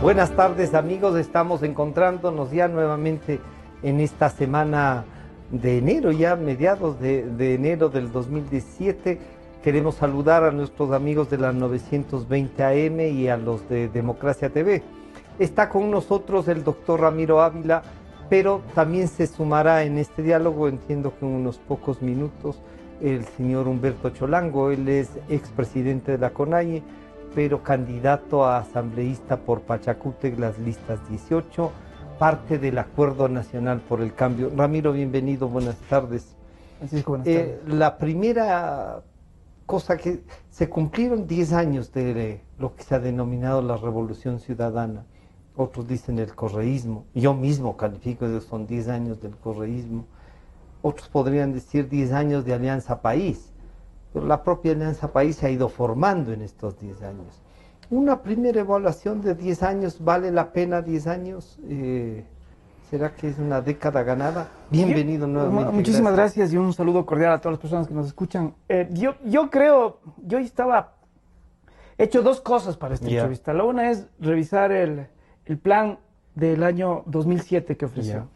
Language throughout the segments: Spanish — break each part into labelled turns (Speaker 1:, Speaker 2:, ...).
Speaker 1: Buenas tardes amigos, estamos encontrándonos ya nuevamente en esta semana de enero, ya mediados de enero del 2017. Queremos saludar a nuestros amigos de la 920 AM y a los de Democracia TV. Está con nosotros el doctor Ramiro Ávila, pero también se sumará en este diálogo, entiendo que en unos pocos minutos, el señor Humberto Cholango. Él es expresidente de la CONAIE, pero candidato a asambleísta por Pachacútec, las listas 18, parte del Acuerdo Nacional por el Cambio. Ramiro, bienvenido, buenas tardes.
Speaker 2: Francisco, buenas tardes.
Speaker 1: La primera cosa que se cumplieron 10 años de lo que se ha denominado la Revolución Ciudadana. Otros dicen el correísmo. Yo mismo califico que son 10 años del correísmo. Otros podrían decir 10 años de Alianza País. Pero la propia Alianza País se ha ido formando en estos 10 años. Una primera evaluación de 10 años, ¿vale la pena 10 años? ¿Será que es una década ganada? Bienvenido nuevamente.
Speaker 2: Muchísimas gracias y un saludo cordial a todas las personas que nos escuchan. Yo creo, yo estaba hecho dos cosas para esta entrevista. La una es revisar el plan del año 2007 que ofreció.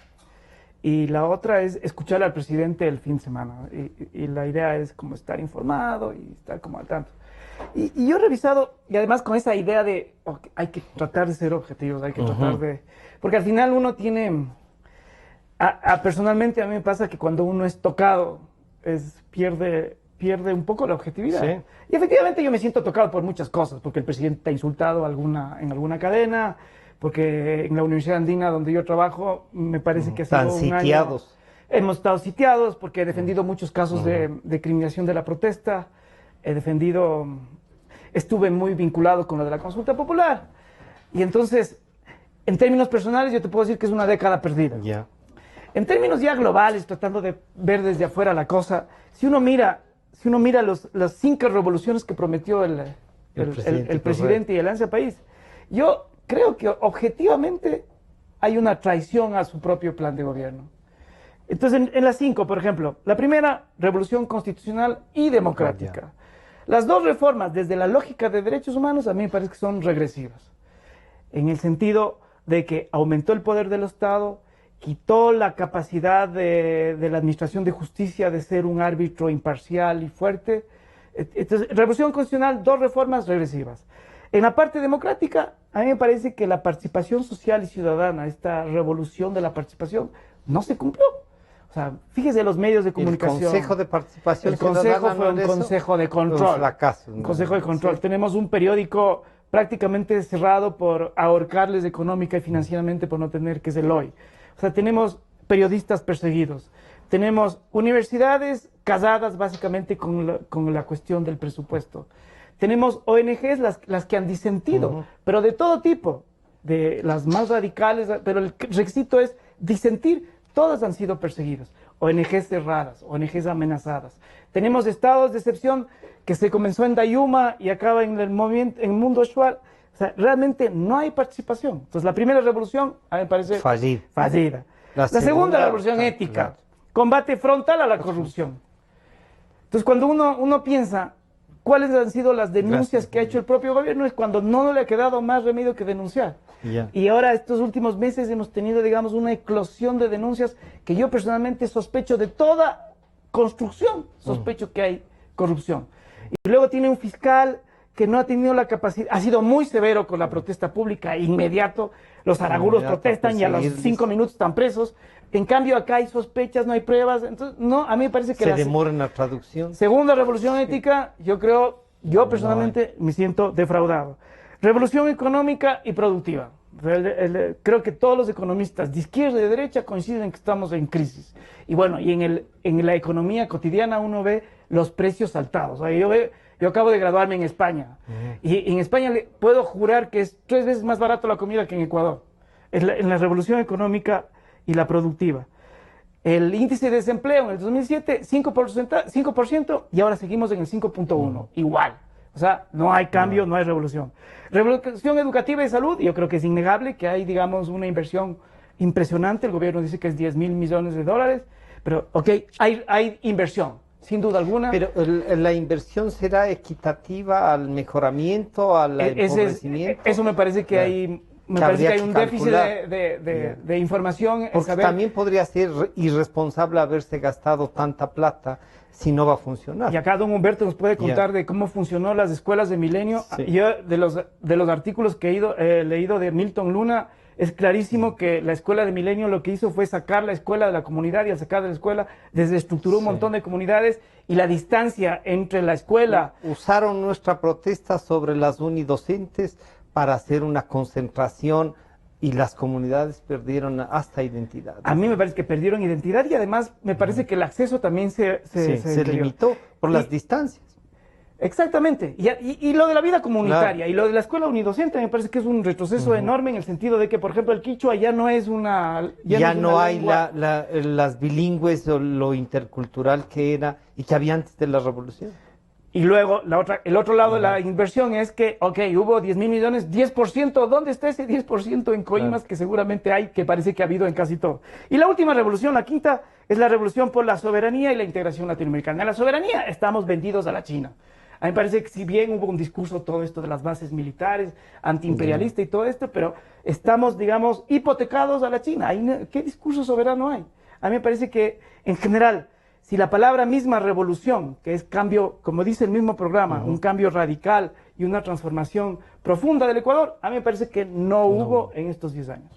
Speaker 2: Y la otra es escuchar al presidente el fin de semana. Y la idea es como estar informado y estar como al tanto. Y yo he revisado, y además con esa idea de hay que tratar de ser objetivos, hay que tratar de... Porque al final uno tiene... personalmente a mí me pasa que cuando uno es tocado, pierde un poco la objetividad. Sí. Y efectivamente yo me siento tocado por muchas cosas, porque el presidente ha insultado en alguna cadena, porque en la Universidad Andina donde yo trabajo, me parece que ha sido un año... Hemos estado sitiados porque he defendido muchos casos de criminalización de la protesta, estuve muy vinculado con lo de la consulta popular. Y entonces, en términos personales, yo te puedo decir que es una década perdida. En términos ya globales, tratando de ver desde afuera la cosa, si uno mira las 5 revoluciones que prometió el presidente y el Alianza País, yo creo que objetivamente hay una traición a su propio plan de gobierno. Entonces, en las 5, por ejemplo, la primera, revolución constitucional y democrática. Las dos reformas, desde la lógica de derechos humanos, a mí me parece que son regresivas. En el sentido de que aumentó el poder del Estado, quitó la capacidad de la Administración de Justicia de ser un árbitro imparcial y fuerte. Entonces, revolución constitucional, dos reformas regresivas. En la parte democrática, a mí me parece que la participación social y ciudadana, esta revolución de la participación, no se cumplió. O sea, fíjese los medios de comunicación.
Speaker 1: El Consejo de Participación
Speaker 2: Ciudadana. El Consejo fue un consejo de control. Un consejo de control. Sí. Tenemos un periódico prácticamente cerrado por ahorcarles económica y financieramente por no tener, que es el hoy. O sea, tenemos periodistas perseguidos. Tenemos universidades casadas básicamente con la cuestión del presupuesto. Tenemos ONGs, las que han disentido, pero de todo tipo, de las más radicales, pero el requisito es disentir, todas han sido perseguidas. ONGs cerradas, ONGs amenazadas. Tenemos estados de excepción que se comenzó en Dayuma y acaba en el mundo actual. O sea, realmente no hay participación. Entonces, la primera revolución, a mí me parece fallida. La segunda revolución ética, combate frontal a la corrupción. Entonces, cuando uno piensa cuáles han sido las denuncias que ha hecho el propio gobierno, es cuando no le ha quedado más remedio que denunciar. Y ahora, estos últimos meses, hemos tenido, digamos, una eclosión de denuncias que yo personalmente sospecho de toda construcción, sospecho que hay corrupción. Y luego tiene un fiscal que no ha tenido la capacidad, ha sido muy severo con la protesta pública, inmediato, los araguros protestan y a los 5 minutos están presos. En cambio, acá hay sospechas, no hay pruebas. Entonces, no, a mí me parece que...
Speaker 1: ¿Se demora en la traducción?
Speaker 2: Segunda revolución ética, yo personalmente me siento defraudado. Revolución económica y productiva. Creo que todos los economistas de izquierda y de derecha coinciden que estamos en crisis. Y bueno, y en la economía cotidiana uno ve los precios saltados. O sea, yo acabo de graduarme en España. Y en España le puedo jurar que es 3 veces más barato la comida que en Ecuador. En la revolución económica y la productiva. El índice de desempleo en el 2007, 5%, y ahora seguimos en el 5.1, igual. O sea, no hay cambio, no hay revolución. Revolución educativa y salud, yo creo que es innegable que hay, digamos, una inversión impresionante. El gobierno dice que es 10.000 millones de dólares, pero, hay inversión. sin duda alguna.
Speaker 1: Pero la inversión será equitativa al mejoramiento, al empobrecimiento.
Speaker 2: Eso me parece que hay me parece que hay un déficit de información.
Speaker 1: Porque también podría ser irresponsable haberse gastado tanta plata si no va a funcionar.
Speaker 2: Y acá don Humberto nos puede contar de cómo funcionó las escuelas de Milenio. Sí. Yo, de los artículos que he leído de Milton Luna, es clarísimo que la escuela de Milenio lo que hizo fue sacar la escuela de la comunidad, y al sacar de la escuela desestructuró un montón de comunidades, y la distancia entre la escuela...
Speaker 1: Usaron nuestra protesta sobre las unidocentes para hacer una concentración, y las comunidades perdieron hasta identidad.
Speaker 2: A mí me parece que perdieron identidad, y además me parece que el acceso también se
Speaker 1: limitó por las distancias.
Speaker 2: Exactamente, y lo de la vida comunitaria, y lo de la escuela unidocente me parece que es un retroceso enorme, en el sentido de que, por ejemplo, el quichua ya no es una...
Speaker 1: Ya no hay las bilingües o lo intercultural que era y que había antes de la revolución.
Speaker 2: Y luego, el otro lado de la inversión es que, ok, hubo 10.000 millones, 10%, ¿dónde está ese 10% en coimas que seguramente hay, que parece que ha habido en casi todo? Y la última revolución, la quinta, es la revolución por la soberanía y la integración latinoamericana. En la soberanía estamos vendidos a la China. A mí me parece que si bien hubo un discurso, todo esto de las bases militares, antiimperialista y todo esto, pero estamos, digamos, hipotecados a la China. ¿Qué discurso soberano hay? A mí me parece que, en general, si la palabra misma revolución, que es cambio, como dice el mismo programa, un cambio radical y una transformación profunda del Ecuador, a mí me parece que no hubo en estos 10 años.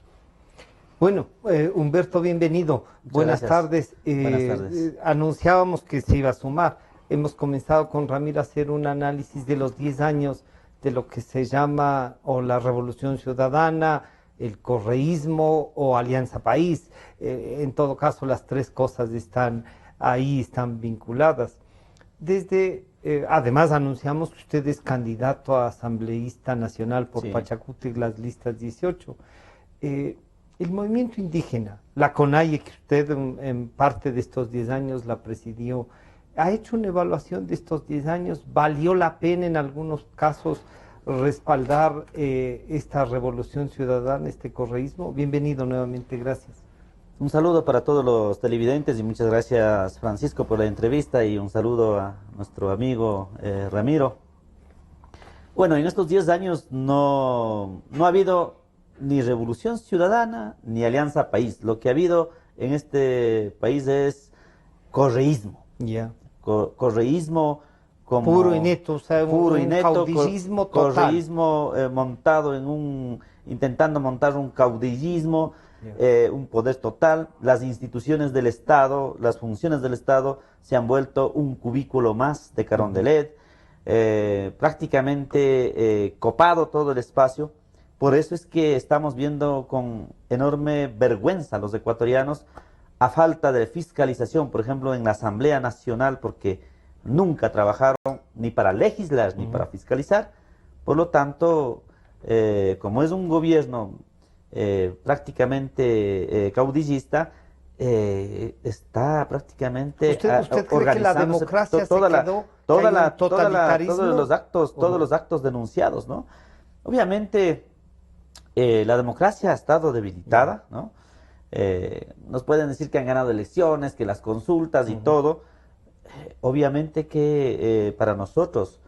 Speaker 1: Bueno, Humberto, bienvenido. Buenas tardes.
Speaker 3: Buenas tardes.
Speaker 1: Anunciábamos que se iba a sumar. Hemos comenzado con Ramiro a hacer un análisis de los 10 años de lo que se llama o la Revolución Ciudadana, el correísmo o Alianza País. En todo caso, las tres cosas están ahí, están vinculadas. Además, anunciamos que usted es candidato a asambleísta nacional por Pachacútec, las listas 18. El movimiento indígena, la CONAIE, que usted en parte de estos 10 años la presidió, ¿ha hecho una evaluación de estos 10 años? ¿Valió la pena en algunos casos respaldar esta revolución ciudadana, este correísmo? Bienvenido nuevamente, gracias.
Speaker 3: Un saludo para todos los televidentes y muchas gracias, Francisco, por la entrevista, y un saludo a nuestro amigo Ramiro. Bueno, en estos 10 años no ha habido ni revolución ciudadana ni Alianza País. Lo que ha habido en este país es correísmo. Correísmo como
Speaker 1: puro y neto, o sea,
Speaker 3: puro y neto,
Speaker 1: caudillismo total.
Speaker 3: Correísmo montado intentando montar un caudillismo, un poder total. Las instituciones del Estado, las funciones del Estado se han vuelto un cubículo más de Carondelet, prácticamente copado todo el espacio. Por eso es que estamos viendo con enorme vergüenza los ecuatorianos, a falta de fiscalización, por ejemplo, en la Asamblea Nacional, porque nunca trabajaron ni para legislar ni para fiscalizar. Por lo tanto, como es un gobierno prácticamente caudillista, está prácticamente
Speaker 1: ¿Usted cree que la democracia todos
Speaker 3: los actos denunciados, ¿no? Obviamente, la democracia ha estado debilitada, ¿no? Nos pueden decir que han ganado elecciones, que las consultas y todo. Obviamente que para nosotros,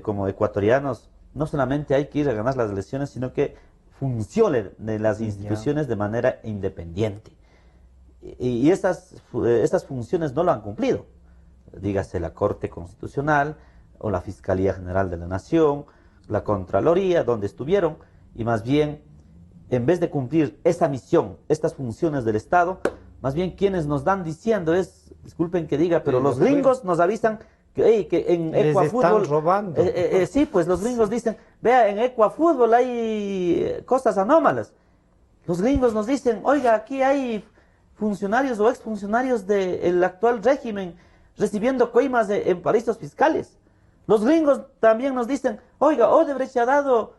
Speaker 3: como ecuatorianos, no solamente hay que ir a ganar las elecciones, sino que funcionen las instituciones de manera independiente. Y estas funciones no lo han cumplido. Dígase la Corte Constitucional o la Fiscalía General de la Nación, la Contraloría, donde estuvieron, y más bien, en vez de cumplir esa misión, estas funciones del Estado, más bien quienes nos dan diciendo disculpen que diga, pero los gringos nos avisan que en Ecuafútbol...
Speaker 1: están robando.
Speaker 3: Sí, pues los gringos dicen, vea, en Ecuafútbol hay cosas anómalas. Los gringos nos dicen, oiga, aquí hay funcionarios o exfuncionarios del actual régimen recibiendo coimas en paraísos fiscales. Los gringos también nos dicen, oiga, Odebrecht ha dado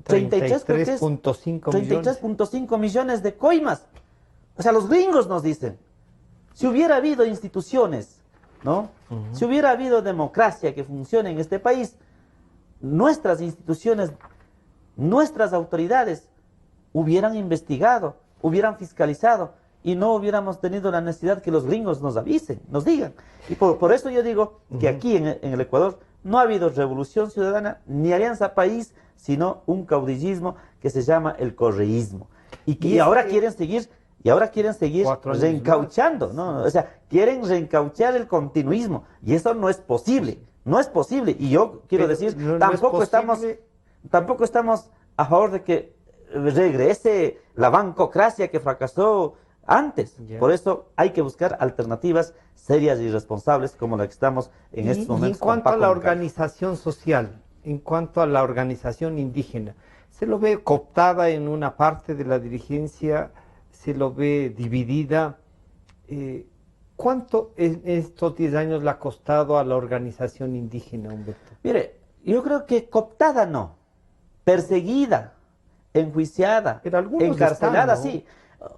Speaker 3: 33.5 millones de coimas. O sea, los gringos nos dicen. Si hubiera habido instituciones, ¿no? Si hubiera habido democracia que funcione en este país, nuestras instituciones, nuestras autoridades hubieran investigado, hubieran fiscalizado, y no hubiéramos tenido la necesidad que los gringos nos avisen, nos digan. Y por eso yo digo que aquí en el Ecuador no ha habido revolución ciudadana ni Alianza País, sino un caudillismo que se llama el correísmo. Y ahora quieren seguir reencauchando, ¿no? O sea, quieren reencauchar el continuismo y eso no es posible, no es posible. Y yo quiero decir, tampoco estamos a favor de que regrese la bancocracia que fracasó antes. Por eso hay que buscar alternativas serias y responsables como la que estamos en estos momentos.
Speaker 1: Y en cuanto a la organización social, en cuanto a la organización indígena, se lo ve cooptada en una parte de la dirigencia, se lo ve dividida. ¿Cuánto en estos 10 años le ha costado a la organización indígena, Humberto?
Speaker 3: Mire, yo creo que cooptada no, perseguida, enjuiciada, encarcelada, ¿no? Sí.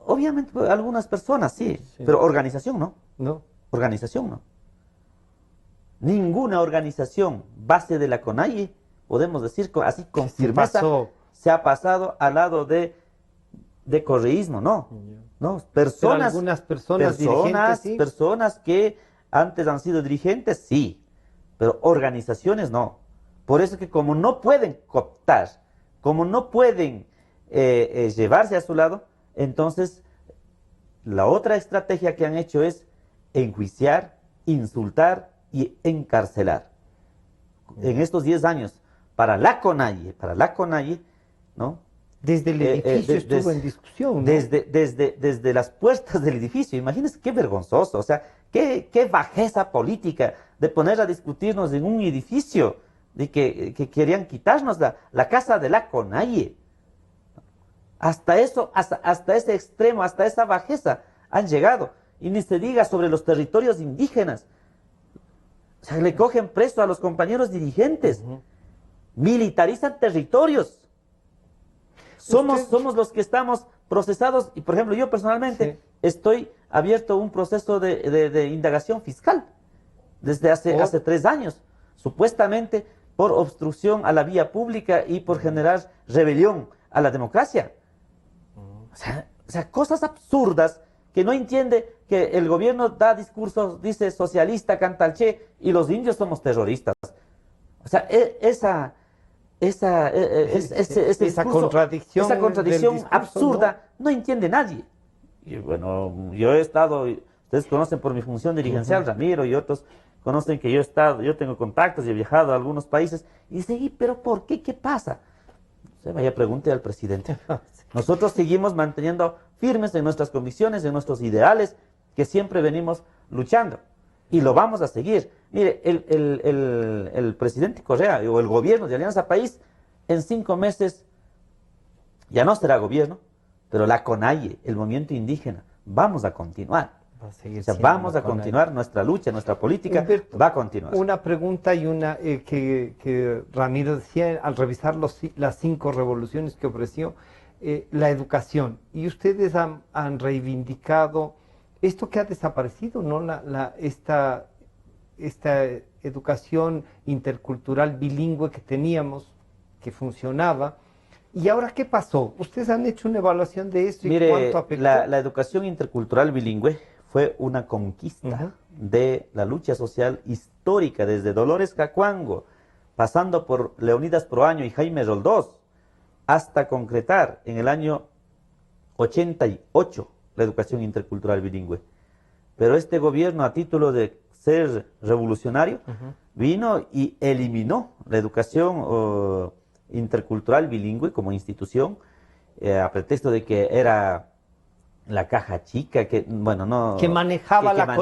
Speaker 3: Obviamente algunas personas sí, pero organización no.
Speaker 1: No.
Speaker 3: Organización no. Ninguna organización base de la CONAIE, podemos decir así con firmeza, se ha pasado al lado de correísmo, no. No,
Speaker 1: algunas personas dirigentes, ¿sí?
Speaker 3: Personas que antes han sido dirigentes, sí, pero organizaciones no. Por eso que como no pueden cooptar, como no pueden llevarse a su lado, entonces la otra estrategia que han hecho es enjuiciar, insultar y encarcelar. En estos 10 años, para la CONAIE, ¿no?
Speaker 1: Desde el edificio estuvo en discusión, ¿no?
Speaker 3: Desde las puertas del edificio. Imagínense qué vergonzoso, o sea, qué bajeza política de poner a discutirnos en un edificio, de que querían quitarnos la casa de la CONAIE. Hasta eso, hasta ese extremo, hasta esa bajeza han llegado. Y ni se diga sobre los territorios indígenas. O sea, le cogen preso a los compañeros dirigentes. Militarizan territorios. Somos los que estamos procesados. Y por ejemplo, yo personalmente estoy abierto a un proceso de indagación fiscal. Desde hace 3 años. Supuestamente por obstrucción a la vía pública y por generar rebelión a la democracia. O sea, cosas absurdas que no entiende que el gobierno da discursos, dice socialista, canta al Che, y los indios somos terroristas. O sea, esa contradicción discurso, absurda no entiende nadie. Y bueno, yo he estado, ustedes conocen por mi función dirigencial, Ramiro y otros conocen que yo tengo contactos y he viajado a algunos países, y dicen, pero ¿por qué? ¿Qué pasa? Se vaya, pregunte al presidente. Nosotros seguimos manteniendo firmes en nuestras convicciones, en nuestros ideales, que siempre venimos luchando. Y lo vamos a seguir. Mire, el presidente Correa o el gobierno de Alianza País, en 5 meses ya no será gobierno, pero la CONAIE, el movimiento indígena, vamos a continuar. Vamos a continuar nuestra lucha, nuestra política, Humberto, va a continuar.
Speaker 1: Una pregunta y una que Ramiro decía al revisar las 5 revoluciones que ofreció, la educación. Y ustedes han reivindicado esto que ha desaparecido, ¿no? Esta educación intercultural bilingüe que teníamos, que funcionaba. ¿Y ahora qué pasó? ¿Ustedes han hecho una evaluación de esto?
Speaker 3: Mire, ¿cuánto afectó? La educación intercultural bilingüe fue una conquista de la lucha social histórica, desde Dolores Cacuango, pasando por Leonidas Proaño y Jaime Roldós, hasta concretar en el año 88 la educación intercultural bilingüe. Pero este gobierno, a título de ser revolucionario, vino y eliminó la educación intercultural bilingüe como institución, a pretexto de que era la caja chica, que
Speaker 1: manejaba la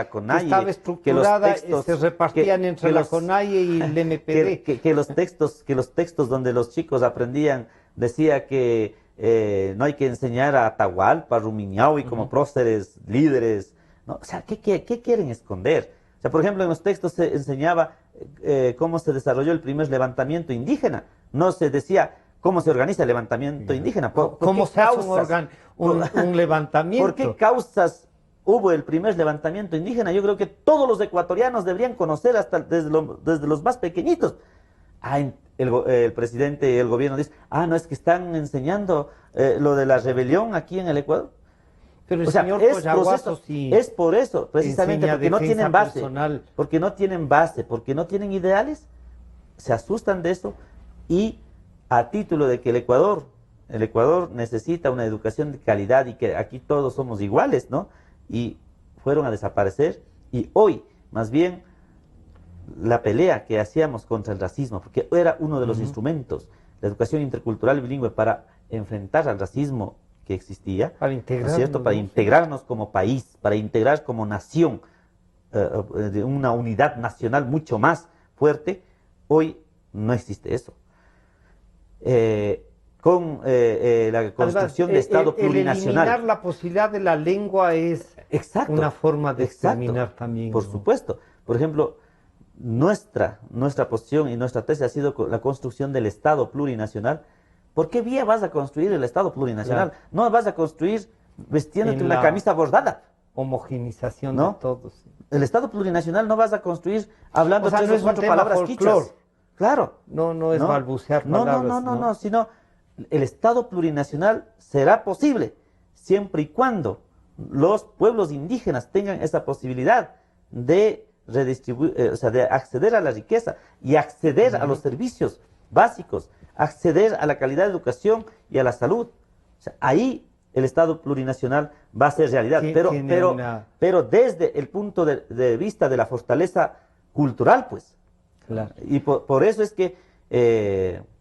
Speaker 1: CONAIE, que estaba estructurada, se repartían entre la CONAIE y el MPD.
Speaker 3: Que los textos donde los chicos aprendían, decía que no hay que enseñar a Atahualpa, Rumiñahui como próceres, líderes, ¿no? O sea, ¿qué quieren esconder? O sea, por ejemplo, en los textos se enseñaba cómo se desarrolló el primer levantamiento indígena, no se decía cómo se organiza el levantamiento indígena.
Speaker 1: ¿Cómo se hace un levantamiento?
Speaker 3: ¿Por qué causas hubo el primer levantamiento indígena? Yo creo que todos los ecuatorianos deberían conocer, hasta desde los más pequeñitos. El presidente y el gobierno dice, no, es que están enseñando lo de la rebelión aquí en el Ecuador.
Speaker 1: Pero el señor Collahuaso sí
Speaker 3: es por eso, precisamente, porque no tienen base, porque no tienen ideales, se asustan de eso y a título de que el Ecuador necesita una educación de calidad y que aquí todos somos iguales, ¿no? Y fueron a desaparecer y hoy, más bien, la pelea que hacíamos contra el racismo, porque era uno de los instrumentos, la educación intercultural y bilingüe para enfrentar al racismo que existía,
Speaker 1: para integrarnos,
Speaker 3: ¿no es cierto? Para integrarnos como país, para integrar como nación, de una unidad nacional mucho más fuerte, hoy no existe eso. Con la construcción de Estado plurinacional.
Speaker 1: Eliminar la posibilidad de la lengua es una forma de exterminar también.
Speaker 3: Por supuesto. Por ejemplo, nuestra posición y nuestra tesis ha sido la construcción del Estado plurinacional. ¿Por qué vía vas a construir el Estado plurinacional? Claro. No vas a construir vestiéndote una camisa bordada.
Speaker 1: Homogenización,
Speaker 3: ¿no?
Speaker 1: De todos.
Speaker 3: El Estado plurinacional no vas a construir hablando tres o cuatro palabras quichuas. Claro.
Speaker 1: No es balbucear palabras.
Speaker 3: No, sino el Estado plurinacional será posible siempre y cuando los pueblos indígenas tengan esa posibilidad de redistribuir, de acceder a la riqueza y acceder a los servicios básicos, acceder a la calidad de educación y a la salud. O sea, ahí el Estado plurinacional va a ser realidad, pero desde el punto de vista de la fortaleza cultural, pues.
Speaker 1: Claro.
Speaker 3: Y por eso es que,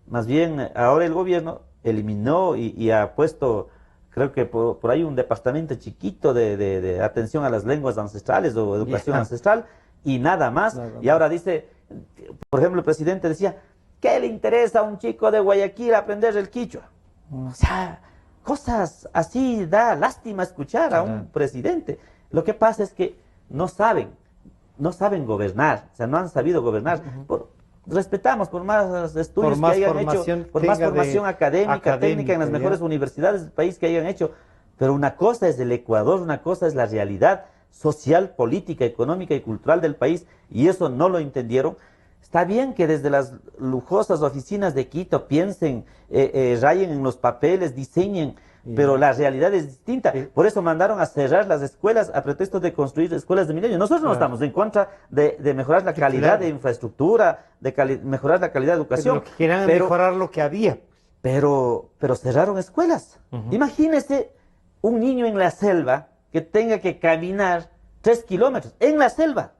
Speaker 3: más bien, ahora el gobierno eliminó y ha puesto, creo que por ahí un departamento chiquito de atención a las lenguas ancestrales o educación ancestral, y nada más. Y ahora dice, por ejemplo, el presidente decía, ¿qué le interesa a un chico de Guayaquil aprender el quichua? O sea, cosas así da lástima escuchar a un presidente. Lo que pasa es que no saben gobernar, o sea, no han sabido gobernar. Respetamos por más estudios que hayan hecho, por más formación académica, técnica en las mejores universidades del país que hayan hecho, pero una cosa es el Ecuador, una cosa es la realidad social, política, económica y cultural del país, y eso no lo entendieron. Está bien que desde las lujosas oficinas de Quito piensen, rayen en los papeles, diseñen, pero la realidad es distinta. Por eso mandaron a cerrar las escuelas a pretexto de construir escuelas de milenio. Nosotros no estamos en contra de mejorar la calidad de infraestructura, de mejorar la calidad de educación.
Speaker 1: Lo que quieran es mejorar lo que había.
Speaker 3: Pero cerraron escuelas. Imagínese un niño en la selva que tenga que caminar 3 kilómetros, en la selva.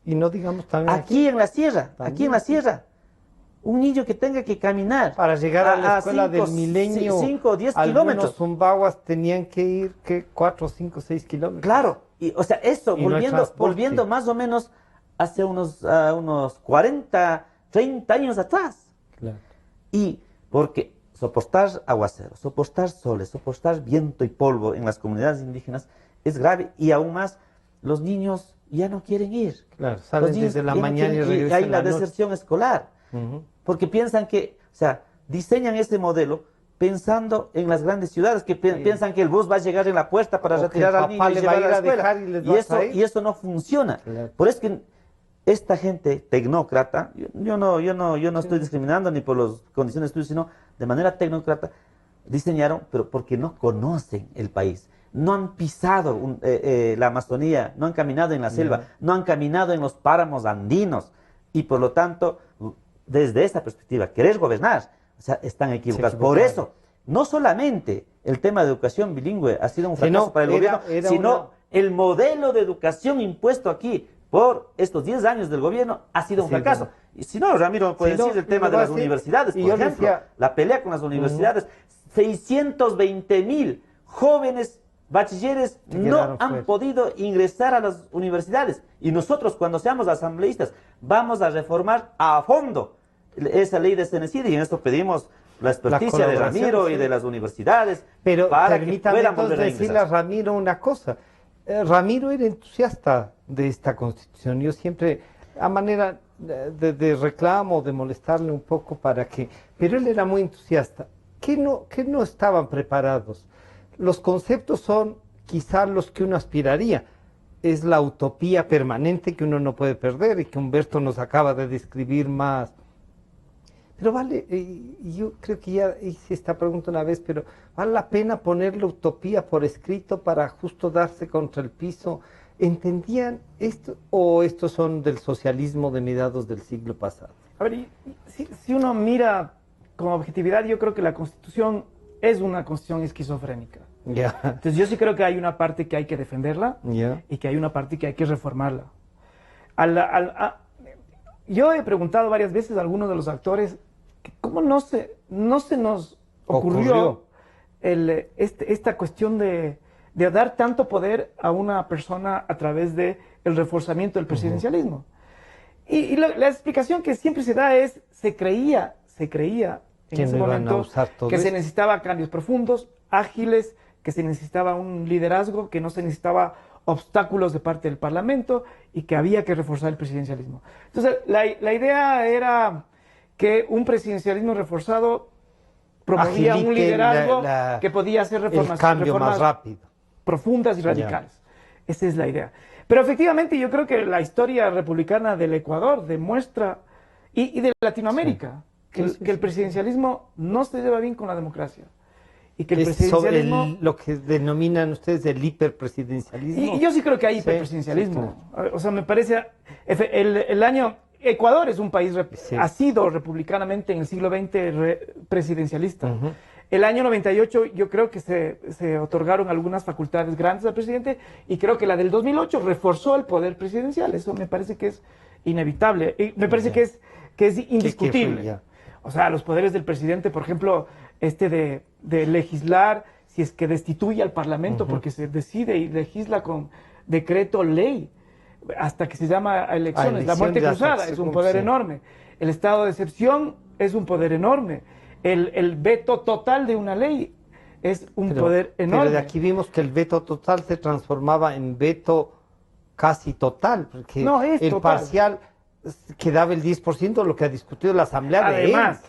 Speaker 1: Y no digamos también
Speaker 3: aquí en la sierra, un niño que tenga que caminar
Speaker 1: para llegar a la escuela del milenio,
Speaker 3: 5 o 10 kilómetros.
Speaker 1: Algunos zumbaguas tenían que ir 4, 5, 6 kilómetros.
Speaker 3: Claro, y, o sea, eso, volviendo más o menos hace unos 40, 30 años atrás.
Speaker 1: Claro.
Speaker 3: Y porque soportar aguaceros, soportar soles, soportar viento y polvo en las comunidades indígenas es grave, y aún más los niños ya no quieren ir.
Speaker 1: Claro, salen desde la mañana y regresan.
Speaker 3: Y hay la deserción escolar. Porque piensan que, o sea, diseñan ese modelo pensando en las grandes ciudades, que piensan que el bus va a llegar en la puerta para retirar al niño y llevar a la escuela. Y eso no funciona. Claro. Por eso es que esta gente tecnócrata, yo no estoy discriminando ni por las condiciones de estudio, sino de manera tecnócrata, diseñaron, pero porque no conocen el país. No han pisado la Amazonía, no han caminado en la selva, no han caminado en los páramos andinos, y por lo tanto, desde esa perspectiva, querer gobernar, o sea, están equivocados. Por eso, no solamente el tema de educación bilingüe ha sido un fracaso para el gobierno, sino el modelo de educación impuesto aquí por estos 10 años del gobierno ha sido un fracaso. Y si no, Ramiro puede decir el tema de las universidades, por ejemplo, la pelea con las universidades. 620,000 jóvenes bachilleres no han podido ingresar a las universidades, y nosotros, cuando seamos asambleístas, vamos a reformar a fondo esa ley de Cenecid, y en esto pedimos la experticia de Ramiro y de las universidades.
Speaker 1: Pero permítame entonces decirle a Ramiro una cosa. Ramiro era entusiasta de esta constitución. Yo siempre, a manera de reclamo, de molestarle un poco para que... Pero él era muy entusiasta. ¿Qué no estaban preparados? Los conceptos son quizás los que uno aspiraría. Es la utopía permanente que uno no puede perder y que Humberto nos acaba de describir más. Pero vale, yo creo que ya hice esta pregunta una vez, pero ¿vale la pena poner la utopía por escrito para justo darse contra el piso? ¿Entendían esto o estos son del socialismo de mediados del siglo pasado?
Speaker 2: A ver, si uno mira con objetividad, yo creo que la Constitución es una Constitución esquizofrénica. Entonces yo sí creo que hay una parte que hay que defenderla y que hay una parte que hay que reformarla. Yo he preguntado varias veces a algunos de los actores que cómo no se nos ocurrió esta cuestión de dar tanto poder a una persona a través del reforzamiento del presidencialismo. Y la explicación que siempre se da es, se creía en ese momento que se necesitaba cambios profundos, ágiles, que se necesitaba un liderazgo, que no se necesitaba obstáculos de parte del Parlamento y que había que reforzar el presidencialismo. Entonces, la idea era que un presidencialismo reforzado promovía un liderazgo que podía hacer reformas
Speaker 1: más rápido,
Speaker 2: profundas y radicales. Esa es la idea. Pero efectivamente yo creo que la historia republicana del Ecuador demuestra, y de Latinoamérica, que el presidencialismo no se lleva bien con la democracia. Y que el presidencialismo...
Speaker 1: lo que denominan ustedes el hiperpresidencialismo.
Speaker 2: Y yo sí creo que hay hiperpresidencialismo. O sea, me parece... Ecuador es un país, ha sido republicanamente en el siglo XX presidencialista. El año 98 yo creo que se otorgaron algunas facultades grandes al presidente y creo que la del 2008 reforzó el poder presidencial. Eso me parece que es inevitable. Y me parece que es indiscutible. O sea, los poderes del presidente, por ejemplo, de legislar, si es que destituye al Parlamento porque se decide y legisla con decreto ley, hasta que se llama a elecciones. La muerte cruzada es un poder enorme. El estado de excepción es un poder enorme. El veto total de una ley es un poder enorme.
Speaker 1: Pero de aquí vimos que el veto total se transformaba en veto casi total, porque el parcial quedaba el 10% de lo que ha discutido la Asamblea. Además,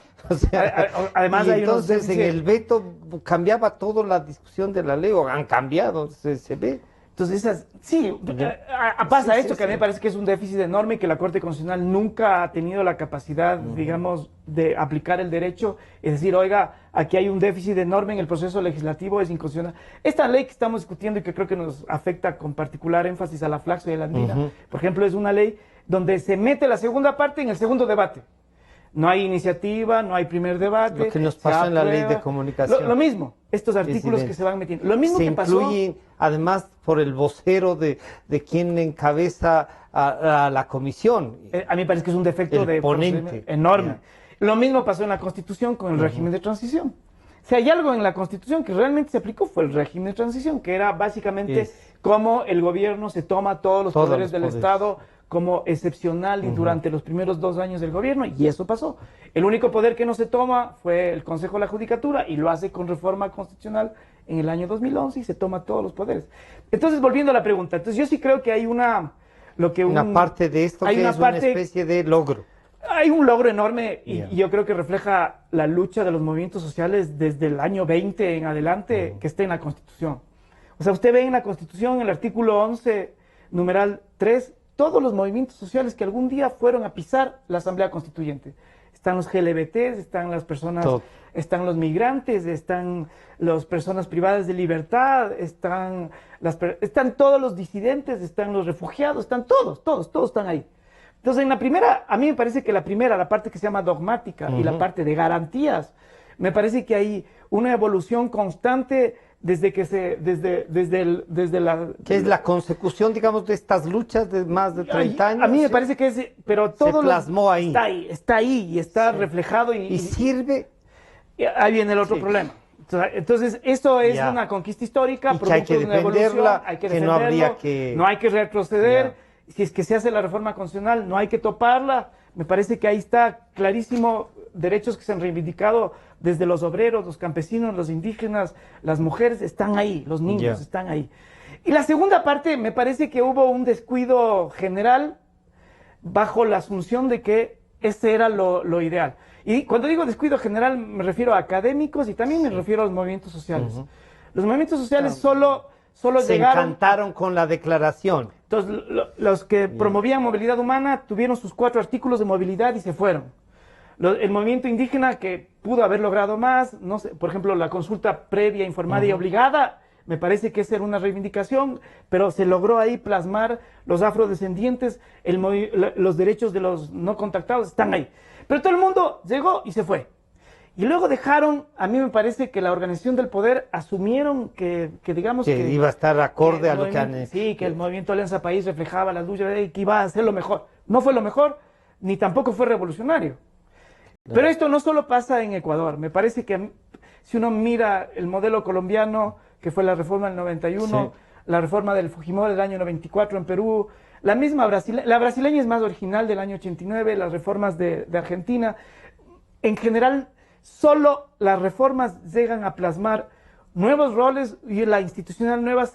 Speaker 1: entonces en el veto cambiaba toda la discusión de la ley, o han cambiado, se ve.
Speaker 2: Entonces, pasa esto que a mí me parece que es un déficit enorme y que la Corte Constitucional nunca ha tenido la capacidad, digamos, de aplicar el derecho y decir, oiga, aquí hay un déficit enorme en el proceso legislativo, es inconstitucional. Esta ley que estamos discutiendo y que creo que nos afecta con particular énfasis a la Flaxo y a la Andina, por ejemplo, es una ley donde se mete la segunda parte en el segundo debate. No hay iniciativa, no hay primer debate.
Speaker 1: Lo que nos pasó en la ley de comunicación.
Speaker 2: Lo mismo, estos artículos que se van metiendo. Lo mismo que pasó.
Speaker 1: Se incluyen, además, por el vocero de quien encabeza a la comisión.
Speaker 2: A mí me parece que es un defecto de
Speaker 1: ponente
Speaker 2: enorme. Lo mismo pasó en la Constitución con el régimen de transición. Si hay algo en la Constitución que realmente se aplicó fue el régimen de transición, que era básicamente cómo el gobierno se toma todos los poderes del Estado como excepcional y durante los primeros 2 años del gobierno, y eso pasó. El único poder que no se toma fue el Consejo de la Judicatura, y lo hace con reforma constitucional en el año 2011, y se toma todos los poderes. Entonces, volviendo a la pregunta, entonces yo sí creo que hay una
Speaker 1: parte de esto que es una especie de logro.
Speaker 2: Hay un logro enorme, y yo creo que refleja la lucha de los movimientos sociales desde el año 20 en adelante, que está en la Constitución. O sea, usted ve en la Constitución, en el artículo 11, numeral 3, todos los movimientos sociales que algún día fueron a pisar la Asamblea Constituyente. Están los GLBTs, están las personas, están los migrantes, están las personas privadas de libertad, están todos los disidentes, están los refugiados, están todos están ahí. Entonces, en la primera, a mí me parece que la parte que se llama dogmática y la parte de garantías, me parece que hay una evolución constante desde la...
Speaker 1: Que es la consecución, digamos, de estas luchas de más de 30 años.
Speaker 2: A mí me parece que es... Pero todo
Speaker 1: se plasmó ahí.
Speaker 2: Está ahí y está reflejado.
Speaker 1: Y sirve...
Speaker 2: Ahí viene el otro problema. Entonces, esto es una conquista histórica,
Speaker 1: y que hay que defenderla, que no habría que...
Speaker 2: No hay que retroceder. Si es que se hace la reforma constitucional, no hay que toparla. Me parece que ahí está clarísimo derechos que se han reivindicado desde los obreros, los campesinos, los indígenas, las mujeres, están ahí, los niños están ahí. Y la segunda parte, me parece que hubo un descuido general bajo la asunción de que ese era lo ideal. Y cuando digo descuido general, me refiero a académicos y también me refiero a los movimientos sociales. Los movimientos sociales solo
Speaker 1: se
Speaker 2: llegaron...
Speaker 1: encantaron con la declaración.
Speaker 2: Entonces, los que promovían movilidad humana tuvieron sus 4 artículos de movilidad y se fueron. El movimiento indígena, que pudo haber logrado más, no sé, por ejemplo, la consulta previa, informada y obligada, me parece que esa era una reivindicación, pero se logró ahí plasmar los afrodescendientes, los derechos de los no contactados están ahí. Pero todo el mundo llegó y se fue. Y luego dejaron, a mí me parece que la organización del poder asumieron que digamos
Speaker 1: que iba a estar acorde a lo que han...
Speaker 2: Sí, que el movimiento Alianza País reflejaba las luchas y que iba a ser lo mejor. No fue lo mejor, ni tampoco fue revolucionario. Pero esto no solo pasa en Ecuador. Me parece que si uno mira el modelo colombiano, que fue la reforma del 91, la reforma del Fujimori del año 94 en Perú, la misma la brasileña es más original del año 89, las reformas de Argentina. En general, solo las reformas llegan a plasmar nuevos roles y la institucional nueva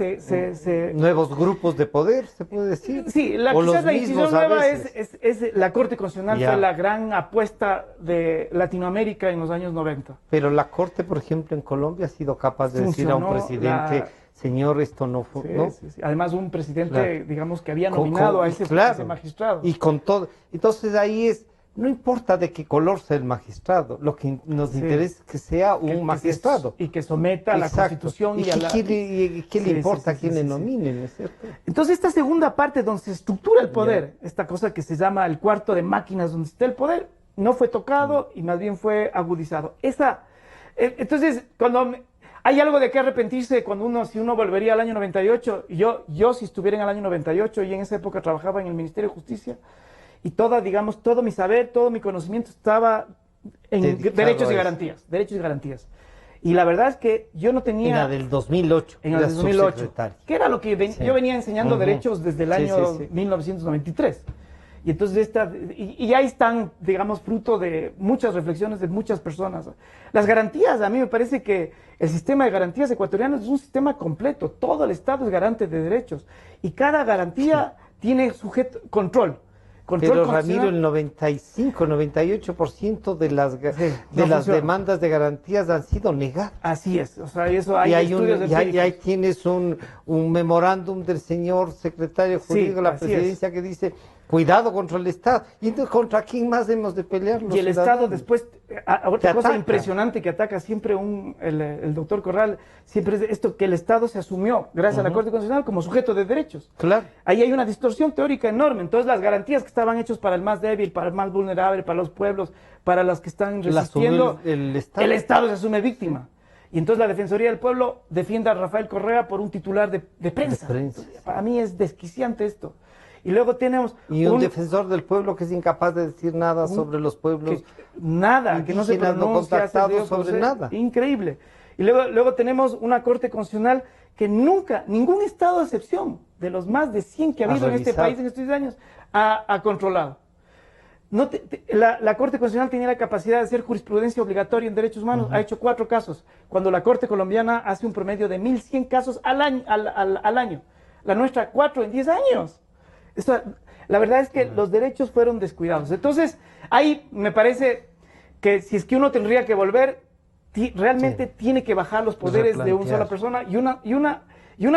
Speaker 1: nuevos grupos de poder, se puede decir.
Speaker 2: Sí, quizás la institución nueva es la Corte Constitucional, fue la gran apuesta de Latinoamérica en los años 90.
Speaker 1: Pero la Corte, por ejemplo, en Colombia ha sido capaz de decir a un presidente, señor, esto no fue... ¿no?
Speaker 2: Además, un presidente, digamos, que había nominado a ese magistrado.
Speaker 1: Y con todo. Entonces ahí es... No importa de qué color sea el magistrado, lo que nos interesa es que sea un magistrado.
Speaker 2: Y que someta a la Constitución y a la...
Speaker 1: ¿Qué le importa a quién le nominen, ¿no es cierto?
Speaker 2: Entonces esta segunda parte donde se estructura el poder, esta cosa que se llama el cuarto de máquinas donde está el poder, no fue tocado y más bien fue agudizado. Entonces, cuando hay algo de qué arrepentirse si uno volvería al año 98, yo si estuviera en el año 98 y en esa época trabajaba en el Ministerio de Justicia, y todo mi saber, todo mi conocimiento estaba en derechos y garantías. Y la verdad es que yo no tenía...
Speaker 1: En la del 2008.
Speaker 2: En la del 2008. Que era lo que yo venía enseñando derechos desde el año 1993. Y entonces y ahí están, digamos, fruto de muchas reflexiones de muchas personas. Las garantías, a mí me parece que el sistema de garantías ecuatorianas es un sistema completo. Todo el Estado es garante de derechos. Y cada garantía tiene control.
Speaker 1: Pero Ramiro, el 98% de las demandas de garantías han sido negadas.
Speaker 2: Así es, o sea, eso hay estudios
Speaker 1: y ahí tienes un memorándum del señor secretario jurídico de la presidencia que dice, cuidado contra el Estado. Y entonces, ¿contra quién más hemos de pelear?
Speaker 2: Y el Estado después, otra cosa impresionante que ataca siempre el doctor Corral, siempre es esto que el Estado se asumió, gracias a la Corte Constitucional, como sujeto de derechos.
Speaker 1: Claro.
Speaker 2: Ahí hay una distorsión teórica enorme. Entonces, las garantías que estaban hechas para el más débil, para el más vulnerable, para los pueblos, para los que están resistiendo, el Estado se asume víctima. Y entonces la Defensoría del Pueblo defiende a Rafael Correa por un titular de prensa. Para mí es desquiciante esto. Y luego tenemos...
Speaker 1: Y un defensor del pueblo que es incapaz de decir nada sobre los pueblos.
Speaker 2: Que no se pronuncia
Speaker 1: sobre nada.
Speaker 2: Increíble. Y luego tenemos una Corte Constitucional que nunca, ningún estado de excepción de los más de 100 que ha habido en este país en estos años, ha controlado. La Corte Constitucional tenía la capacidad de hacer jurisprudencia obligatoria en derechos humanos, ha hecho 4 casos, cuando la Corte colombiana hace un promedio de 1.100 casos al año. La nuestra, 4 en 10 años. La verdad es que los derechos fueron descuidados. Entonces, ahí me parece que si es que uno tendría que volver, realmente tiene que bajar los poderes de una sola persona. Y una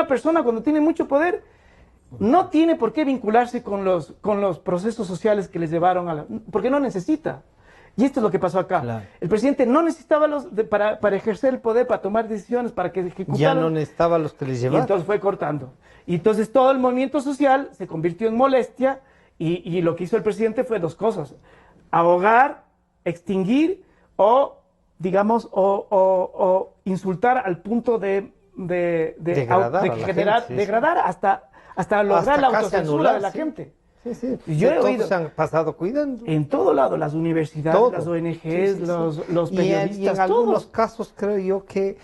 Speaker 2: persona cuando tiene mucho poder, no tiene por qué vincularse con los procesos sociales que les llevaron porque no necesita. Y esto es lo que pasó acá. Claro. El presidente no necesitaba para ejercer el poder, para tomar decisiones, para que ejecutaran.
Speaker 1: Ya no necesitaba los que les llevaban.
Speaker 2: Y entonces fue cortando. Y entonces todo el movimiento social se convirtió en molestia y lo que hizo el presidente fue 2 cosas. Ahogar, extinguir o, digamos, o insultar al punto de degradar hasta lograr la autocensura de la gente.
Speaker 1: Sí. Todos se han pasado cuidando.
Speaker 2: En todo lado, las universidades, las ONGs, los periodistas,
Speaker 1: y en algunos casos creo yo que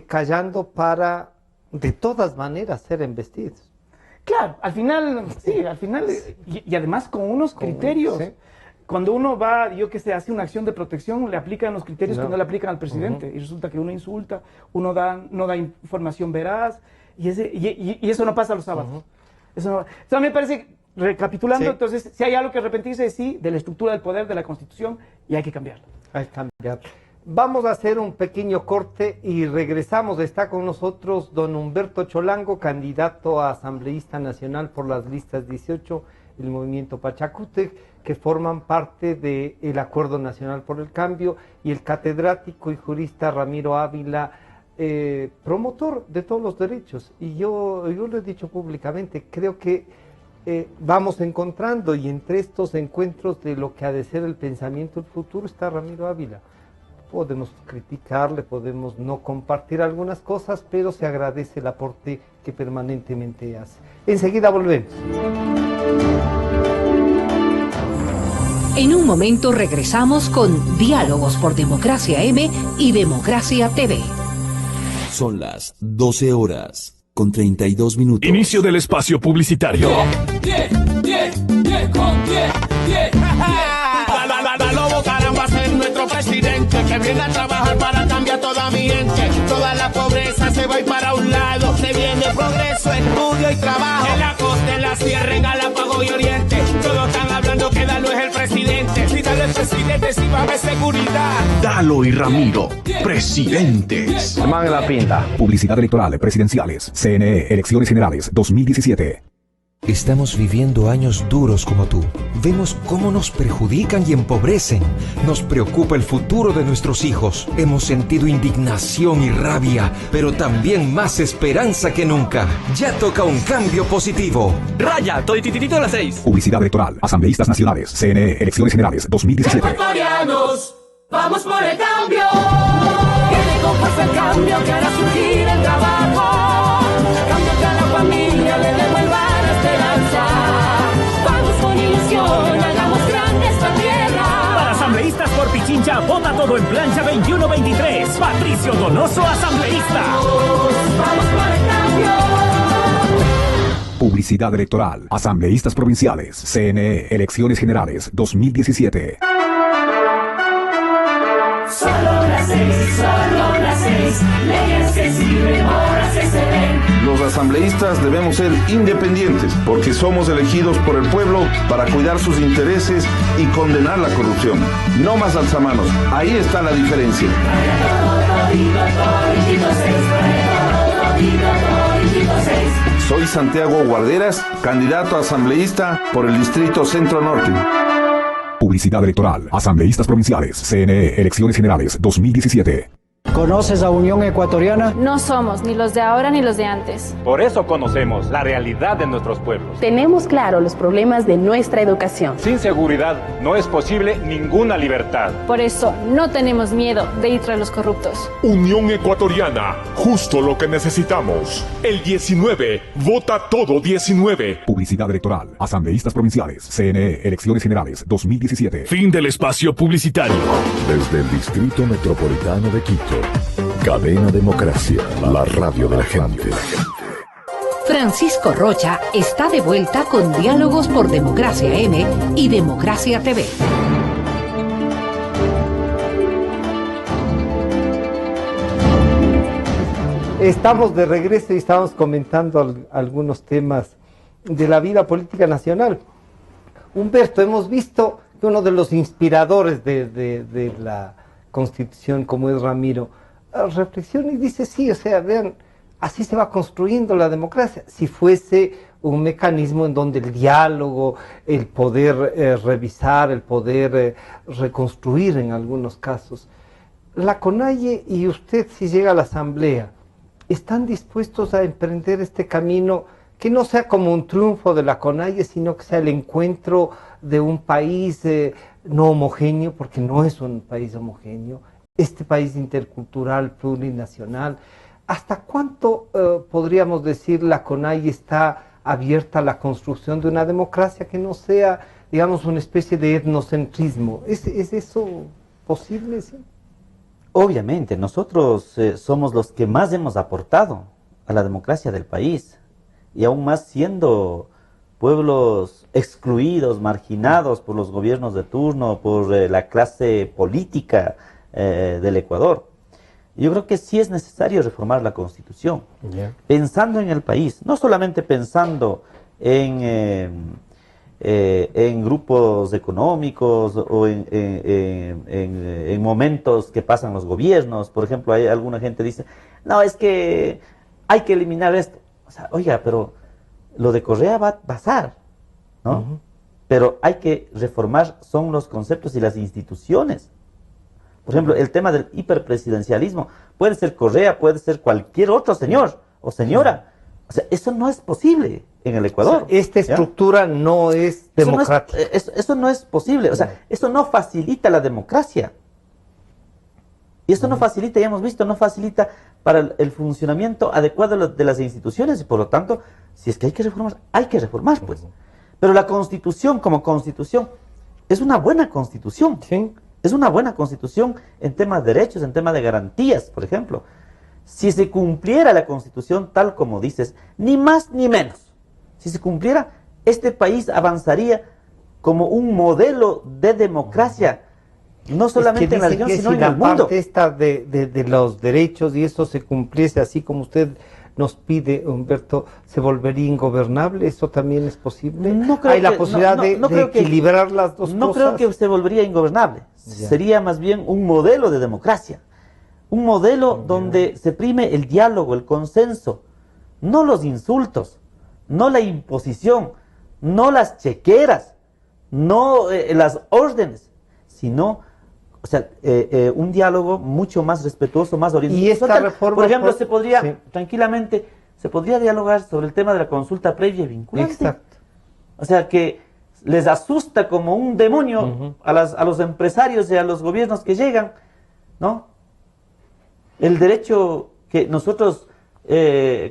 Speaker 1: callando para de todas maneras ser embestidos.
Speaker 2: Claro, al final, y además con unos criterios. Cuando uno va, hace una acción de protección, le aplican los criterios que no le aplican al presidente. Y resulta que uno insulta, no da información veraz, y eso no pasa los sábados. Eso a mí me parece, recapitulando, entonces, si hay algo que arrepentirse, de la estructura del poder de la Constitución, y hay que cambiarla.
Speaker 1: Hay que cambiarla. Vamos a hacer un pequeño corte y regresamos. Está con nosotros don Humberto Cholango, candidato a asambleísta nacional por las listas 18, el movimiento Pachacútec, que forman parte del Acuerdo Nacional por el Cambio, y el catedrático y jurista Ramiro Ávila, promotor de todos los derechos. Y yo lo he dicho públicamente, creo que vamos encontrando, y entre estos encuentros de lo que ha de ser el pensamiento del futuro está Ramiro Ávila. podemos criticarle, podemos no compartir algunas cosas, pero se agradece el aporte que permanentemente hace. Enseguida volvemos.
Speaker 4: En un momento regresamos con Diálogos por Democracia M y Democracia TV.
Speaker 5: Son las 12 horas con 32 minutos.
Speaker 6: Inicio del espacio publicitario.
Speaker 7: Lobo caramba va a ser nuestro presidente, que viene a trabajar para cambiar toda mi gente. Toda la pobreza se va a ir para un lado. Se viene progreso, estudio y trabajo. En la costa, en la sierra, en Galápagos y Oriente. Todos están hablando que Dalo es el presidente. Si Dalo es presidente, sí va a haber seguridad.
Speaker 6: Dalo y Ramiro, presidentes.
Speaker 8: Man en la pinta.
Speaker 9: Publicidad electoral, presidenciales, CNE, Elecciones Generales 2017.
Speaker 10: Estamos viviendo años duros como tú. Vemos cómo nos perjudican y empobrecen. Nos preocupa el futuro de nuestros hijos. Hemos sentido indignación y rabia, pero también más esperanza que nunca. Ya toca un cambio positivo.
Speaker 8: Raya, todititito a las 6.
Speaker 9: Publicidad electoral, asambleístas nacionales, CNE, Elecciones Generales 2017.
Speaker 7: Ecuatorianos, vamos por el cambio. Viene con fuerza el cambio que hará surgir el trabajo. Cambio que a la familia le devuelva la esperanza. Vamos con ilusión, hagamos grande esta tierra.
Speaker 11: Para asambleístas por Pichincha, vota todo en plancha 21-23. Patricio Donoso, asambleísta.
Speaker 7: Vamos por el cambio.
Speaker 9: Publicidad electoral, asambleístas provinciales, CNE, Elecciones Generales 2017.
Speaker 7: Solo las 6, leyes que sirven, horas que se ven.
Speaker 12: Los asambleístas debemos ser independientes porque somos elegidos por el pueblo para cuidar sus intereses y condenar la corrupción. No más alzamanos, ahí está la diferencia. Soy Santiago Guarderas, candidato a asambleísta por el Distrito Centro Norte.
Speaker 9: Publicidad electoral, asambleístas provinciales, CNE, Elecciones Generales 2017.
Speaker 13: ¿Conoces a Unión Ecuatoriana?
Speaker 14: No somos ni los de ahora ni los de antes.
Speaker 15: Por eso conocemos la realidad de nuestros pueblos.
Speaker 16: Tenemos claro los problemas de nuestra educación.
Speaker 15: Sin seguridad no es posible ninguna libertad.
Speaker 14: Por eso no tenemos miedo de ir tras los corruptos.
Speaker 6: Unión Ecuatoriana, justo lo que necesitamos. El 19, vota todo 19.
Speaker 9: Publicidad electoral, asambleístas provinciales, CNE, Elecciones Generales 2017.
Speaker 6: Fin del espacio publicitario.
Speaker 17: Desde el Distrito Metropolitano de Quito. Cadena Democracia, la radio de la gente.
Speaker 4: Francisco Rocha está de vuelta con Diálogos por Democracia M y Democracia TV.
Speaker 1: Estamos de regreso y estamos comentando algunos temas de la vida política nacional. Humberto, hemos visto que uno de los inspiradores de la Constitución, como es Ramiro, reflexiona y dice, sí, o sea, vean, así se va construyendo la democracia. Si fuese un mecanismo en donde el diálogo, el poder revisar, el poder reconstruir en algunos casos. La CONAIE y usted, si llega a la Asamblea, ¿están dispuestos a emprender este camino que no sea como un triunfo de la CONAIE, sino que sea el encuentro de un país no homogéneo, porque no es un país homogéneo, este país intercultural, plurinacional? ¿Hasta cuánto podríamos decir la CONAIE está abierta a la construcción de una democracia que no sea, digamos, una especie de etnocentrismo? ¿Es eso posible? ¿Sí?
Speaker 3: Obviamente, nosotros somos los que más hemos aportado a la democracia del país, y aún más siendo pueblos excluidos, marginados por los gobiernos de turno, por la clase política del Ecuador. Yo creo que sí es necesario reformar la Constitución, pensando en el país, no solamente pensando en grupos económicos o en momentos que pasan los gobiernos. Por ejemplo, hay alguna gente dice, no, es que hay que eliminar esto. O sea, oiga, pero lo de Correa va a pasar, ¿no? Pero hay que reformar son los conceptos y las instituciones. Por ejemplo, el tema del hiperpresidencialismo, puede ser Correa, puede ser cualquier otro señor o señora. O sea, eso no es posible en el Ecuador.
Speaker 1: O sea, esta estructura no es democrática.
Speaker 3: Eso no es posible. O sea, eso no facilita la democracia. Y esto no facilita, ya hemos visto, no facilita para el funcionamiento adecuado de las instituciones y por lo tanto, si es que hay que reformar, pues. Pero la Constitución como Constitución es una buena Constitución.
Speaker 1: Sí.
Speaker 3: Es una buena Constitución en temas de derechos, en temas de garantías, por ejemplo. Si se cumpliera la Constitución tal como dices, ni más ni menos, si se cumpliera, este país avanzaría como un modelo de democracia, no solamente en la región, sino en el mundo.
Speaker 1: La parte esta de los derechos y eso se cumpliese así como usted nos pide, Humberto, ¿se volvería ingobernable? ¿Eso también es posible?
Speaker 3: No creo
Speaker 1: ¿Hay la posibilidad de equilibrar las dos cosas?
Speaker 3: No creo que se volvería ingobernable. Ya. Sería más bien un modelo de democracia. Un modelo donde se prime el diálogo, el consenso, no los insultos, no la imposición, no las chequeras, no las órdenes, sino un diálogo mucho más respetuoso, más orientado.
Speaker 1: Y esta reforma,
Speaker 3: por ejemplo, se podría, tranquilamente, se podría dialogar sobre el tema de la consulta previa y vinculante.
Speaker 1: Exacto.
Speaker 3: O sea, que les asusta como un demonio a los empresarios y a los gobiernos que llegan, ¿no? El derecho que nosotros,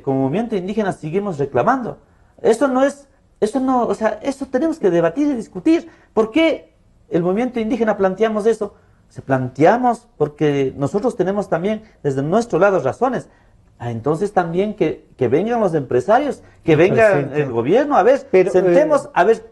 Speaker 3: como movimiento indígena, seguimos reclamando. Eso tenemos que debatir y discutir. ¿Por qué el movimiento indígena planteamos eso? Se planteamos porque nosotros tenemos también desde nuestro lado razones. Entonces también que vengan los empresarios, que venga el gobierno, a ver, sentemos, a ver,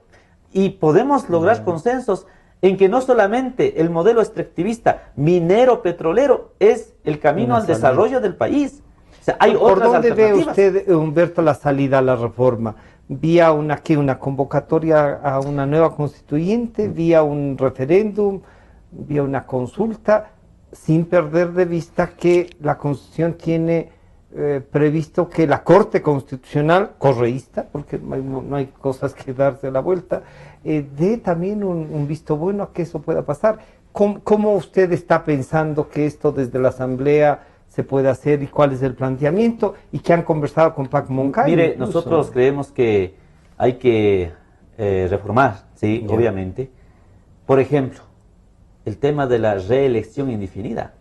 Speaker 3: y podemos lograr consensos en que no solamente el modelo extractivista minero petrolero es el camino al desarrollo del país. O sea, hay otras alternativas.
Speaker 1: ¿Por dónde ve usted, Humberto, la salida a la reforma? ¿Vía una convocatoria a una nueva constituyente? ¿Vía un referéndum? ¿Vía una consulta? Sin perder de vista que la Constitución tiene previsto que la Corte Constitucional, correísta, porque no hay cosas que darse la vuelta, dé también un visto bueno a que eso pueda pasar. ¿Cómo usted está pensando que esto desde la Asamblea se puede hacer y cuál es el planteamiento? Y que han conversado con Pac Moncayo.
Speaker 3: Mire,
Speaker 1: incluso.
Speaker 3: nosotros creemos que hay que reformar, sí, obviamente. Por ejemplo, el tema de la reelección indefinida.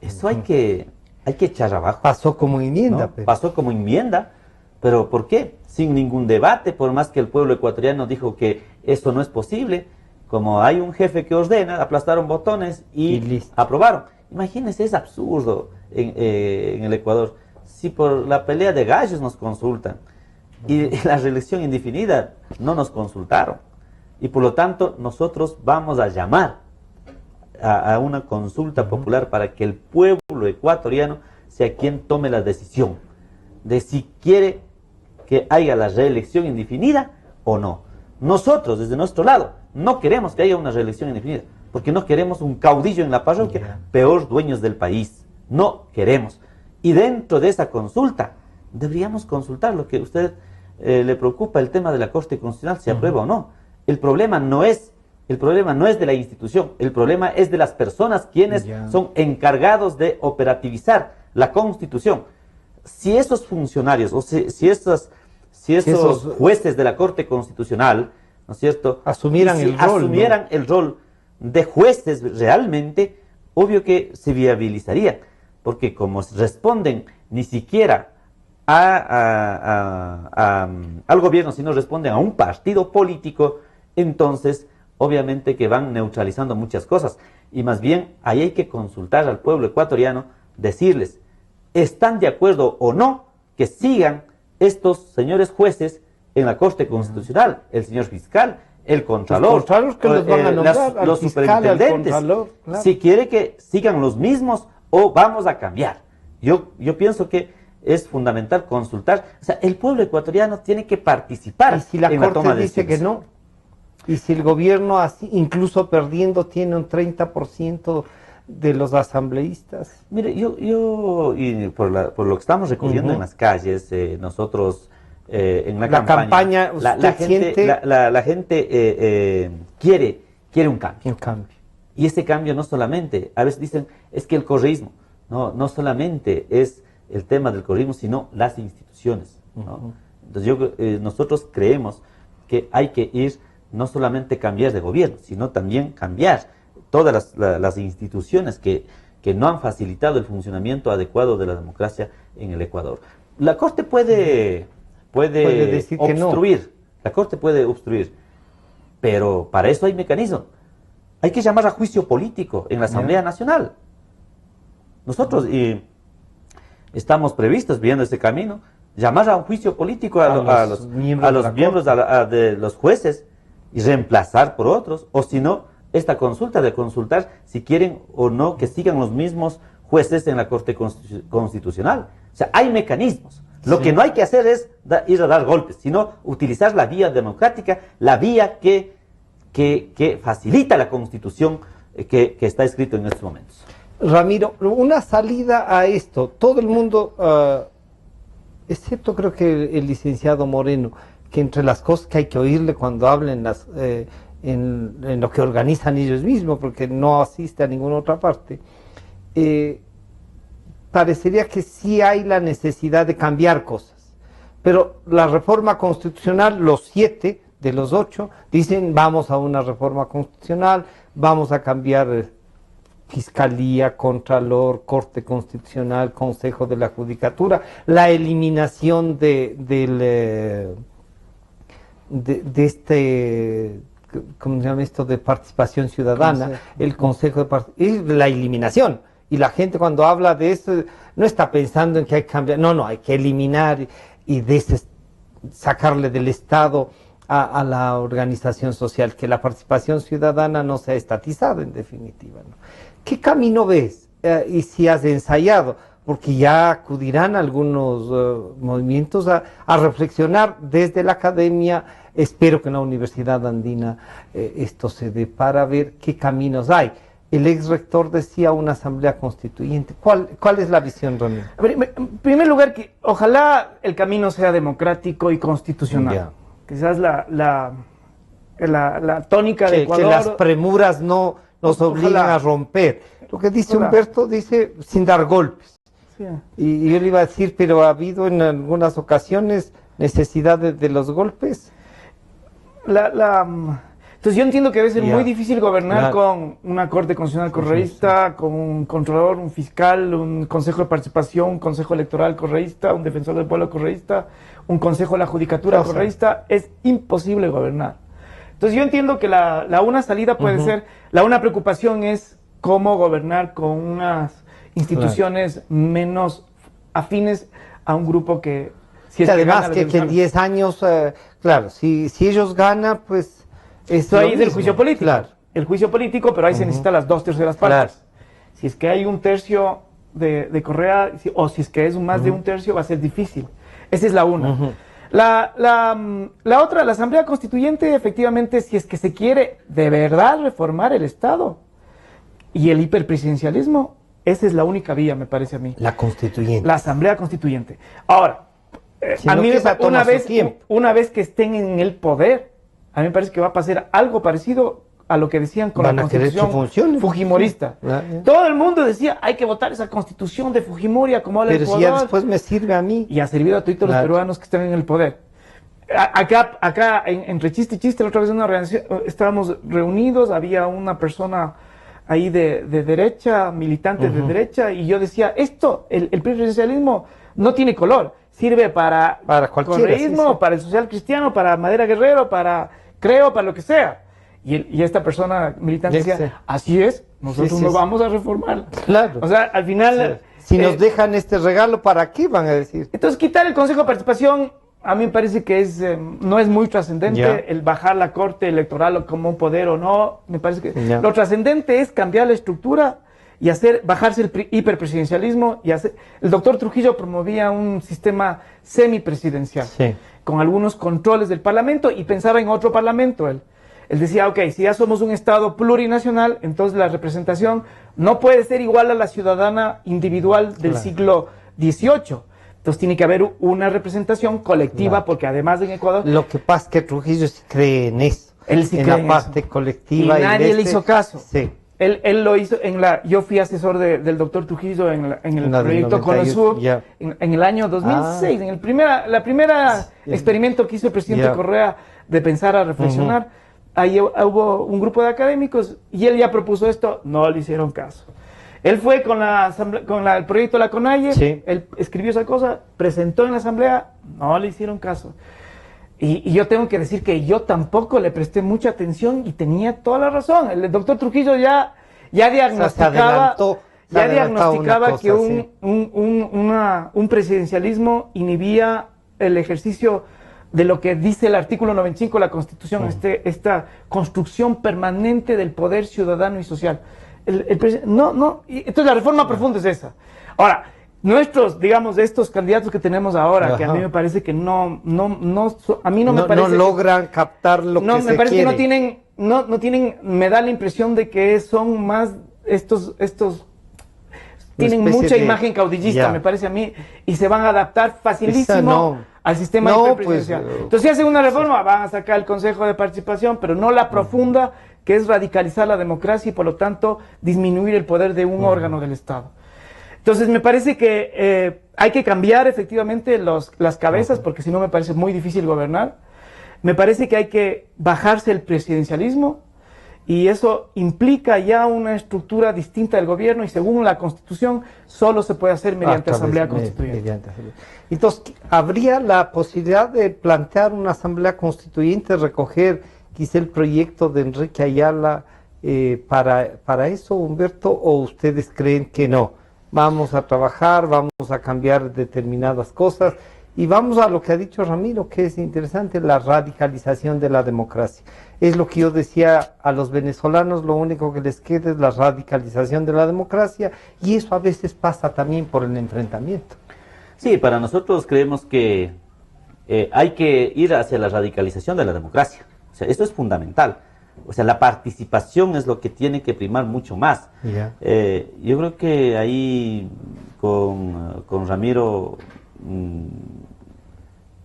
Speaker 3: Eso hay que echar abajo.
Speaker 1: Pasó como enmienda.
Speaker 3: ¿No? Pasó como enmienda, pero ¿por qué? Sin ningún debate, por más que el pueblo ecuatoriano dijo que eso no es posible, como hay un jefe que ordena, aplastaron botones y aprobaron. Imagínense, es absurdo en el Ecuador. Si por la pelea de gallos nos consultan y la reelección indefinida no nos consultaron, y por lo tanto nosotros vamos a llamar a una consulta popular para que el pueblo ecuatoriano sea quien tome la decisión de si quiere que haya la reelección indefinida o no. Nosotros, desde nuestro lado, no queremos que haya una reelección indefinida, porque no queremos un caudillo en la parroquia, peor dueños del país. No queremos. Y dentro de esa consulta, deberíamos consultar lo que a usted le preocupa, el tema de la Corte Constitucional, si aprueba o no. El problema no es de la institución, el problema es de las personas quienes son encargados de operativizar la Constitución. Si esos funcionarios, o si esos jueces de la Corte Constitucional, ¿no es cierto?,
Speaker 1: asumieran
Speaker 3: el rol de jueces realmente, obvio que se viabilizaría, porque como responden ni siquiera al gobierno, sino responden a un partido político, entonces obviamente que van neutralizando muchas cosas, y más bien ahí hay que consultar al pueblo ecuatoriano, decirles, ¿están de acuerdo o no que sigan estos señores jueces en la Corte Constitucional? El señor fiscal, el contralor,
Speaker 1: que los van a nombrar,
Speaker 3: los superintendentes, claro. Si quiere que sigan los mismos o vamos a cambiar. Yo pienso que es fundamental consultar, o sea, el pueblo ecuatoriano tiene que participar.
Speaker 1: ¿Y si la Corte dice que no? Y si el gobierno, así, incluso perdiendo, tiene un 30% de los asambleístas.
Speaker 3: Mire, y por lo que estamos recogiendo en las calles, nosotros en la campaña la gente quiere un cambio. Y ese cambio no solamente, a veces dicen, es que el correísmo, no solamente es el tema del correísmo, sino las instituciones, ¿no? Entonces nosotros creemos que hay que ir, no solamente cambiar de gobierno, sino también cambiar todas las instituciones que que no han facilitado el funcionamiento adecuado de la democracia en el Ecuador. La Corte puede
Speaker 1: decir
Speaker 3: obstruir,
Speaker 1: que no.
Speaker 3: La Corte puede obstruir, pero para eso hay mecanismos. Hay que llamar a juicio político en la Asamblea Nacional. Nosotros estamos previstos, viendo ese camino, llamar a un juicio político a los miembros de los jueces y reemplazar por otros, o si no, esta consulta de consultar si quieren o no que sigan los mismos jueces en la Corte Constitucional. O sea, hay mecanismos. Lo que no hay que hacer es ir a dar golpes, sino utilizar la vía democrática, la vía que facilita la Constitución que está escrito en estos momentos.
Speaker 1: Ramiro, una salida a esto, todo el mundo, excepto creo que el licenciado Moreno, que entre las cosas que hay que oírle cuando hablen en lo que organizan ellos mismos, porque no asiste a ninguna otra parte, parecería que sí hay la necesidad de cambiar cosas. Pero la reforma constitucional, los 7 de los 8, dicen vamos a una reforma constitucional, vamos a cambiar Fiscalía, Contralor, Corte Constitucional, Consejo de la Judicatura, la eliminación de este, ¿cómo se llama esto? De participación ciudadana, el Consejo de Participación, la eliminación. Y la gente cuando habla de eso no está pensando en que hay que cambiar, no, hay que eliminar y sacarle del Estado a la organización social, que la participación ciudadana no sea estatizada en definitiva, ¿no? ¿Qué camino ves? Y si has ensayado, porque ya acudirán algunos movimientos a reflexionar desde la academia, espero que en la Universidad Andina esto se dé para ver qué caminos hay. El ex rector decía una asamblea constituyente. ¿Cuál es la visión, Ramiro?
Speaker 2: A ver, en primer lugar, que ojalá el camino sea democrático y constitucional.
Speaker 1: Ya.
Speaker 2: Quizás la tónica de Ecuador...
Speaker 1: Que las premuras no nos obligan a romper. Lo que dice Humberto, dice sin dar golpes. Sí. Y yo le iba a decir, pero ha habido en algunas ocasiones necesidad de los golpes.
Speaker 2: Entonces yo entiendo que debe ser muy difícil gobernar con una Corte Constitucional correísta, con un controlador, un fiscal, un Consejo de Participación, un Consejo Electoral correísta, un Defensor del Pueblo correísta, un Consejo de la Judicatura correísta. Es imposible gobernar. Entonces yo entiendo que la una salida puede ser, la una preocupación es cómo gobernar con unas instituciones menos afines a un grupo que...
Speaker 1: Si es además que en 10 años, claro, si ellos ganan, pues...
Speaker 2: Esto ahí es el juicio político. Claro. El juicio político, pero ahí se necesitan las 2/3 partes. Claro. Si es que hay 1/3 de Correa, o si es que es más de 1/3, va a ser difícil. Esa es la una. La otra, la Asamblea Constituyente, efectivamente, si es que se quiere de verdad reformar el Estado y el hiperpresidencialismo, esa es la única vía, me parece a mí.
Speaker 1: La Constituyente.
Speaker 2: La Asamblea Constituyente. Ahora, a mí una vez que estén en el poder, a mí me parece que va a pasar algo parecido a lo que decían con la Constitución fujimorista. Todo el mundo decía, hay que votar esa Constitución de Fujimori como el Ecuador.
Speaker 1: Pero si ya después me sirve a mí.
Speaker 2: Y ha servido a todos los peruanos que están en el poder. Acá entre chiste y chiste, la otra vez en una organización, estábamos reunidos, había una persona ahí de derecha, militante de derecha, y yo decía, el presidencialismo no tiene color. Sirve para correísmo, para el social cristiano, para Madera Guerrero, para lo que sea. Y esta persona militante decía, así es, nosotros no vamos a reformar.
Speaker 1: Claro.
Speaker 2: O sea, al final...
Speaker 1: Si nos dejan este regalo, ¿para qué van a decir?
Speaker 2: Entonces, quitar el Consejo de Participación, a mí me parece que no es muy trascendente el bajar la Corte Electoral como un poder o no. Me parece que lo trascendente es cambiar la estructura y bajarse el hiperpresidencialismo. El doctor Trujillo promovía un sistema semipresidencial, con algunos controles del Parlamento, y pensaba en otro Parlamento. Él decía, ok, si ya somos un Estado plurinacional, entonces la representación no puede ser igual a la ciudadana individual del siglo XVIII. Entonces tiene que haber una representación colectiva, porque además en Ecuador...
Speaker 1: Lo que pasa es que Trujillo sí cree en eso,
Speaker 2: él sí cree en la parte
Speaker 1: colectiva.
Speaker 2: Y nadie le hizo caso.
Speaker 1: Sí.
Speaker 2: Él lo hizo yo fui asesor del doctor Trujillo en el proyecto Conosur en el año 2006, en la primera experimento que hizo el presidente Correa de pensar a reflexionar. Ahí hubo un grupo de académicos y él ya propuso esto, no le hicieron caso. Él fue con el proyecto de la CONAIE,
Speaker 1: sí.
Speaker 2: Él escribió esa cosa, presentó en la asamblea, no le hicieron caso. Y yo tengo que decir que yo tampoco le presté mucha atención y tenía toda la razón. El doctor Trujillo ya diagnosticaba, que un presidencialismo inhibía el ejercicio de lo que dice el artículo 95 de la Constitución, esta construcción permanente del poder ciudadano y social. Entonces la reforma profunda es esa. Ahora, digamos, de estos candidatos que tenemos ahora, que a mí me parece que no
Speaker 1: logran captar lo que se quiere.
Speaker 2: Me parece que no tienen, me da la impresión de que son más tienen mucha imagen caudillista, me parece a mí, y se van a adaptar facilísimo al sistema hiperpresidencial. Entonces, si hacen una reforma, van a sacar el Consejo de Participación, pero no la profunda, que es radicalizar la democracia y, por lo tanto, disminuir el poder de un órgano del Estado. Entonces, me parece que hay que cambiar efectivamente las cabezas, porque si no me parece muy difícil gobernar. Me parece que hay que bajarse el presidencialismo, y eso implica ya una estructura distinta del gobierno, y según la Constitución, solo se puede hacer mediante asamblea constituyente.
Speaker 1: Entonces, ¿habría la posibilidad de plantear una asamblea constituyente, recoger quizá el proyecto de Enrique Ayala para eso, Humberto, o ustedes creen que no? Vamos a trabajar, vamos a cambiar determinadas cosas y vamos a lo que ha dicho Ramiro, que es interesante, la radicalización de la democracia. Es lo que yo decía, a los venezolanos lo único que les queda es la radicalización de la democracia, y eso a veces pasa también por el enfrentamiento.
Speaker 3: Sí, para nosotros creemos que hay que ir hacia la radicalización de la democracia. O sea, esto es fundamental. O sea, la participación es lo que tiene que primar mucho más. Yo creo que ahí con Ramiro...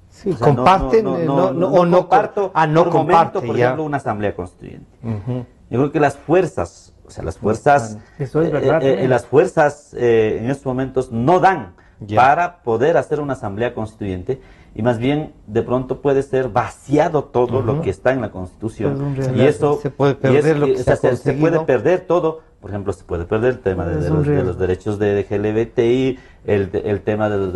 Speaker 1: sí, o sea, comparten
Speaker 3: no comparto por ejemplo, una asamblea constituyente. Yo creo que las fuerzas,
Speaker 2: eso es verdad,
Speaker 3: las fuerzas en estos momentos no dan para poder hacer una asamblea constituyente, y más bien de pronto puede ser vaciado todo lo que está en la Constitución, y eso
Speaker 1: se puede perder
Speaker 3: se puede perder todo. Por ejemplo, se puede perder el tema de los derechos de LGBTI, el tema de los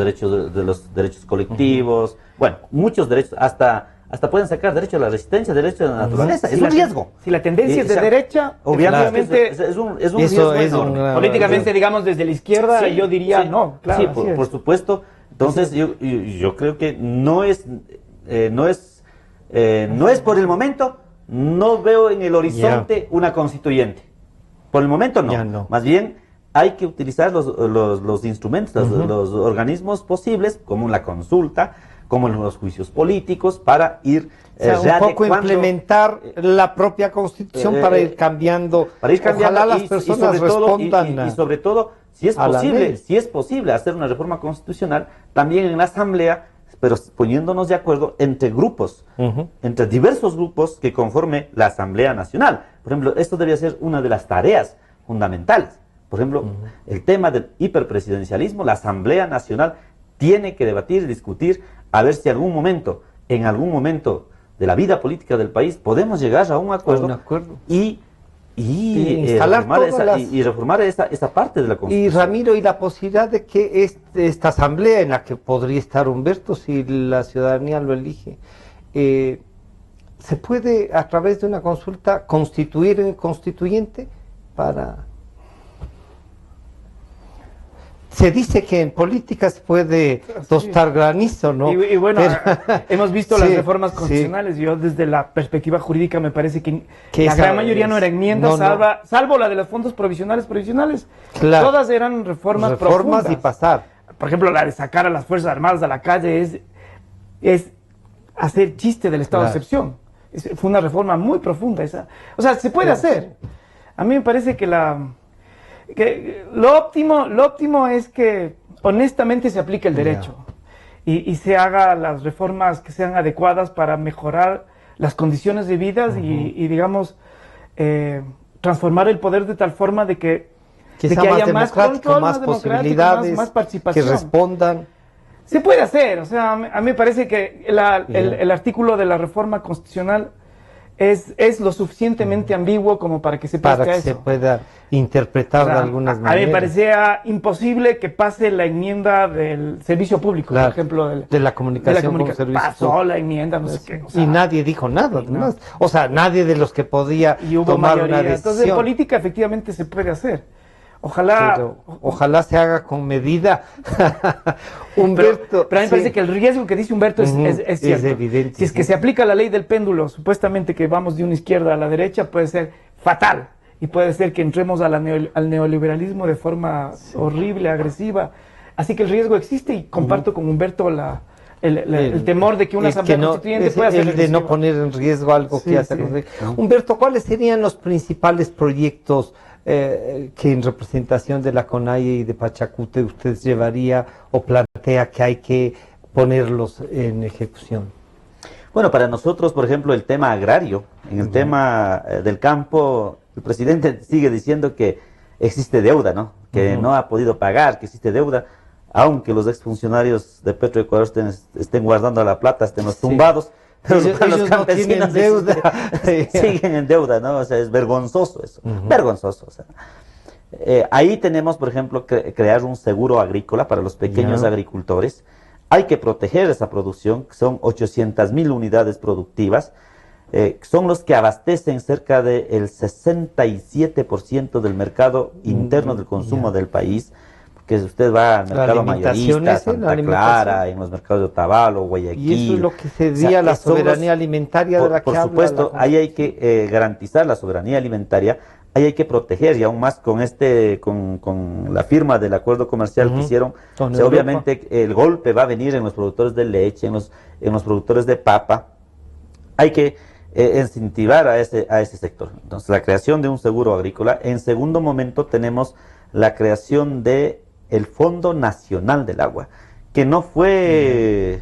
Speaker 3: derechos colectivos, bueno, muchos derechos, hasta pueden sacar derecho a la resistencia, derecho a la naturaleza. Es un riesgo.
Speaker 2: Si la tendencia es de derecha,
Speaker 3: obviamente es un riesgo enorme.
Speaker 2: Políticamente, digamos, desde la izquierda, yo diría no, claro.
Speaker 3: Sí, por supuesto. Entonces, yo creo que no es por el momento, no veo en el horizonte una constituyente. Por el momento no. Más bien hay que utilizar los instrumentos, los organismos posibles, como la consulta, como los juicios políticos, para ir
Speaker 1: un poco implementar la propia Constitución para ir cambiando. Ojalá las personas respondan.
Speaker 3: Y sobre todo, si es posible hacer una reforma constitucional, también en la Asamblea, pero poniéndonos de acuerdo entre grupos, entre diversos grupos que conforme la Asamblea Nacional. Por ejemplo, esto debería ser una de las tareas fundamentales. Por ejemplo, el tema del hiperpresidencialismo, la Asamblea Nacional tiene que debatir y discutir a ver si en algún momento de la vida política del país podemos llegar a un acuerdo, y reformar esa parte de la Constitución.
Speaker 1: Y Ramiro, y la posibilidad de que esta asamblea, en la que podría estar Humberto si la ciudadanía lo elige, se puede a través de una consulta constituir en constituyente para... Se dice que en política se puede tostar granizo, ¿no?
Speaker 2: Y bueno, hemos visto las reformas constitucionales. Yo desde la perspectiva jurídica me parece que la gran mayoría no era enmiendas, salvo la de los fondos provisionales. Claro. Todas eran reformas profundas.
Speaker 1: Y pasar.
Speaker 2: Por ejemplo, la de sacar a las Fuerzas Armadas a la calle es hacer chiste del estado de excepción. Fue una reforma muy profunda esa. O sea, se puede hacer. A mí me parece que lo óptimo es que honestamente se aplique el derecho y se haga las reformas que sean adecuadas para mejorar las condiciones de vida y digamos, transformar el poder de tal forma de que haya más control,
Speaker 1: más posibilidades,
Speaker 2: más participación.
Speaker 1: Que respondan.
Speaker 2: Se puede hacer, o sea, a mí me parece que el artículo de la reforma constitucional es lo suficientemente ambiguo como para que se preste
Speaker 1: para que
Speaker 2: a eso.
Speaker 1: se pueda interpretar de algunas maneras.
Speaker 2: A mí me parecía imposible que pase la enmienda del servicio público, por ejemplo.
Speaker 1: De la comunicación como servicio
Speaker 2: pasó
Speaker 1: público.
Speaker 2: la enmienda, no sé qué. O sea,
Speaker 1: y nadie dijo nada, además. No. O sea, nadie de los que podía
Speaker 2: y hubo
Speaker 1: tomar
Speaker 2: mayoría.
Speaker 1: una decisión.
Speaker 2: Entonces, en política efectivamente se puede hacer. Ojalá
Speaker 1: se haga con medida.
Speaker 2: Humberto. Pero a mí me parece que el riesgo que dice Humberto es cierto.
Speaker 1: Es evidente.
Speaker 2: Si es que se aplica la ley del péndulo, supuestamente que vamos de una izquierda a la derecha, puede ser fatal. Y puede ser que entremos al neoliberalismo de forma horrible, agresiva. Así que el riesgo existe y comparto con Humberto el temor de que una asamblea constituyente pueda ser
Speaker 1: el de no poner en riesgo algo que hace. Humberto, ¿cuáles serían los principales proyectos que en representación de la CONAIE y de Pachacute usted llevaría o plantea que hay que ponerlos en ejecución?
Speaker 3: Bueno, para nosotros, por ejemplo, el tema agrario, en el tema del campo, el presidente sigue diciendo que existe deuda, ¿no? Que no ha podido pagar, que existe deuda, aunque los exfuncionarios de Petroecuador estén guardando la plata, estén los tumbados, pero los campesinos
Speaker 1: no tienen deuda.
Speaker 3: Siguen en deuda, ¿no? O sea, es vergonzoso eso, vergonzoso. O sea. Ahí tenemos, por ejemplo, crear un seguro agrícola para los pequeños agricultores. Hay que proteger esa producción, que son 800.000 unidades productivas, son los que abastecen cerca del 67% del mercado interno del consumo del país, que usted va al mercado mayorista, Santa Clara, en los mercados de Otavalo, Guayaquil.
Speaker 1: Y eso es lo que sería la soberanía alimentaria de la que habla.
Speaker 3: Por supuesto, ahí hay que garantizar la soberanía alimentaria, ahí hay que proteger, y aún más con la firma del acuerdo comercial que hicieron, o sea, obviamente el golpe va a venir en los productores de leche, en los productores de papa. Hay que incentivar a ese sector. Entonces, la creación de un seguro agrícola. En segundo momento tenemos la creación de el Fondo Nacional del Agua, que no fue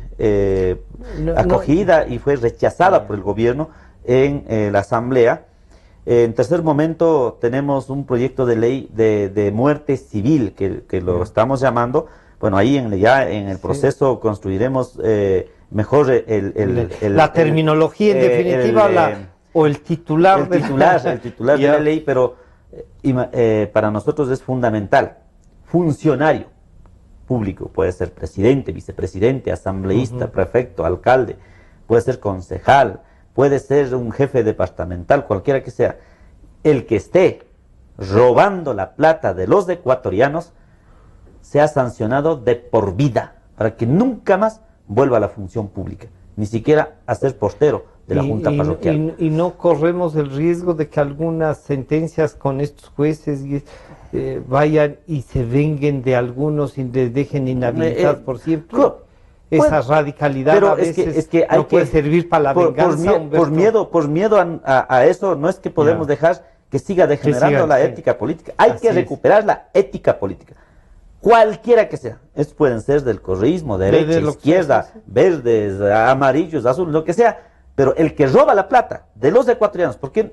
Speaker 3: acogida y fue rechazada por el gobierno en la Asamblea. En tercer momento tenemos un proyecto de ley de muerte civil, que lo estamos llamando. Bueno, ahí ya en el proceso construiremos mejor
Speaker 1: la terminología en definitiva, o el titular
Speaker 3: de la ley, pero para nosotros es fundamental. Funcionario público, puede ser presidente, vicepresidente, asambleísta, prefecto, alcalde, puede ser concejal, puede ser un jefe departamental, cualquiera que sea, el que esté robando la plata de los ecuatorianos sea sancionado de por vida, para que nunca más vuelva a la función pública, ni siquiera a ser portero de la Junta Parroquial.
Speaker 1: Y no corremos el riesgo de que algunas sentencias con estos jueces vayan y se venguen de algunos y les dejen inhabilitados por siempre. Esa radicalidad
Speaker 3: pero
Speaker 1: a veces
Speaker 3: es que
Speaker 1: no puede servir para la venganza.
Speaker 3: Por miedo a eso, no es que podemos dejar que siga degenerando la ética política. Hay que recuperar la ética política. Cualquiera que sea. Estos pueden ser del correísmo, derecha, izquierda, verdes, amarillos, azules, lo que sea. Pero el que roba la plata de los ecuatorianos, porque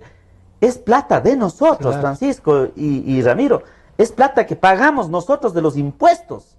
Speaker 3: es plata de nosotros, Francisco y Ramiro, es plata que pagamos nosotros de los impuestos.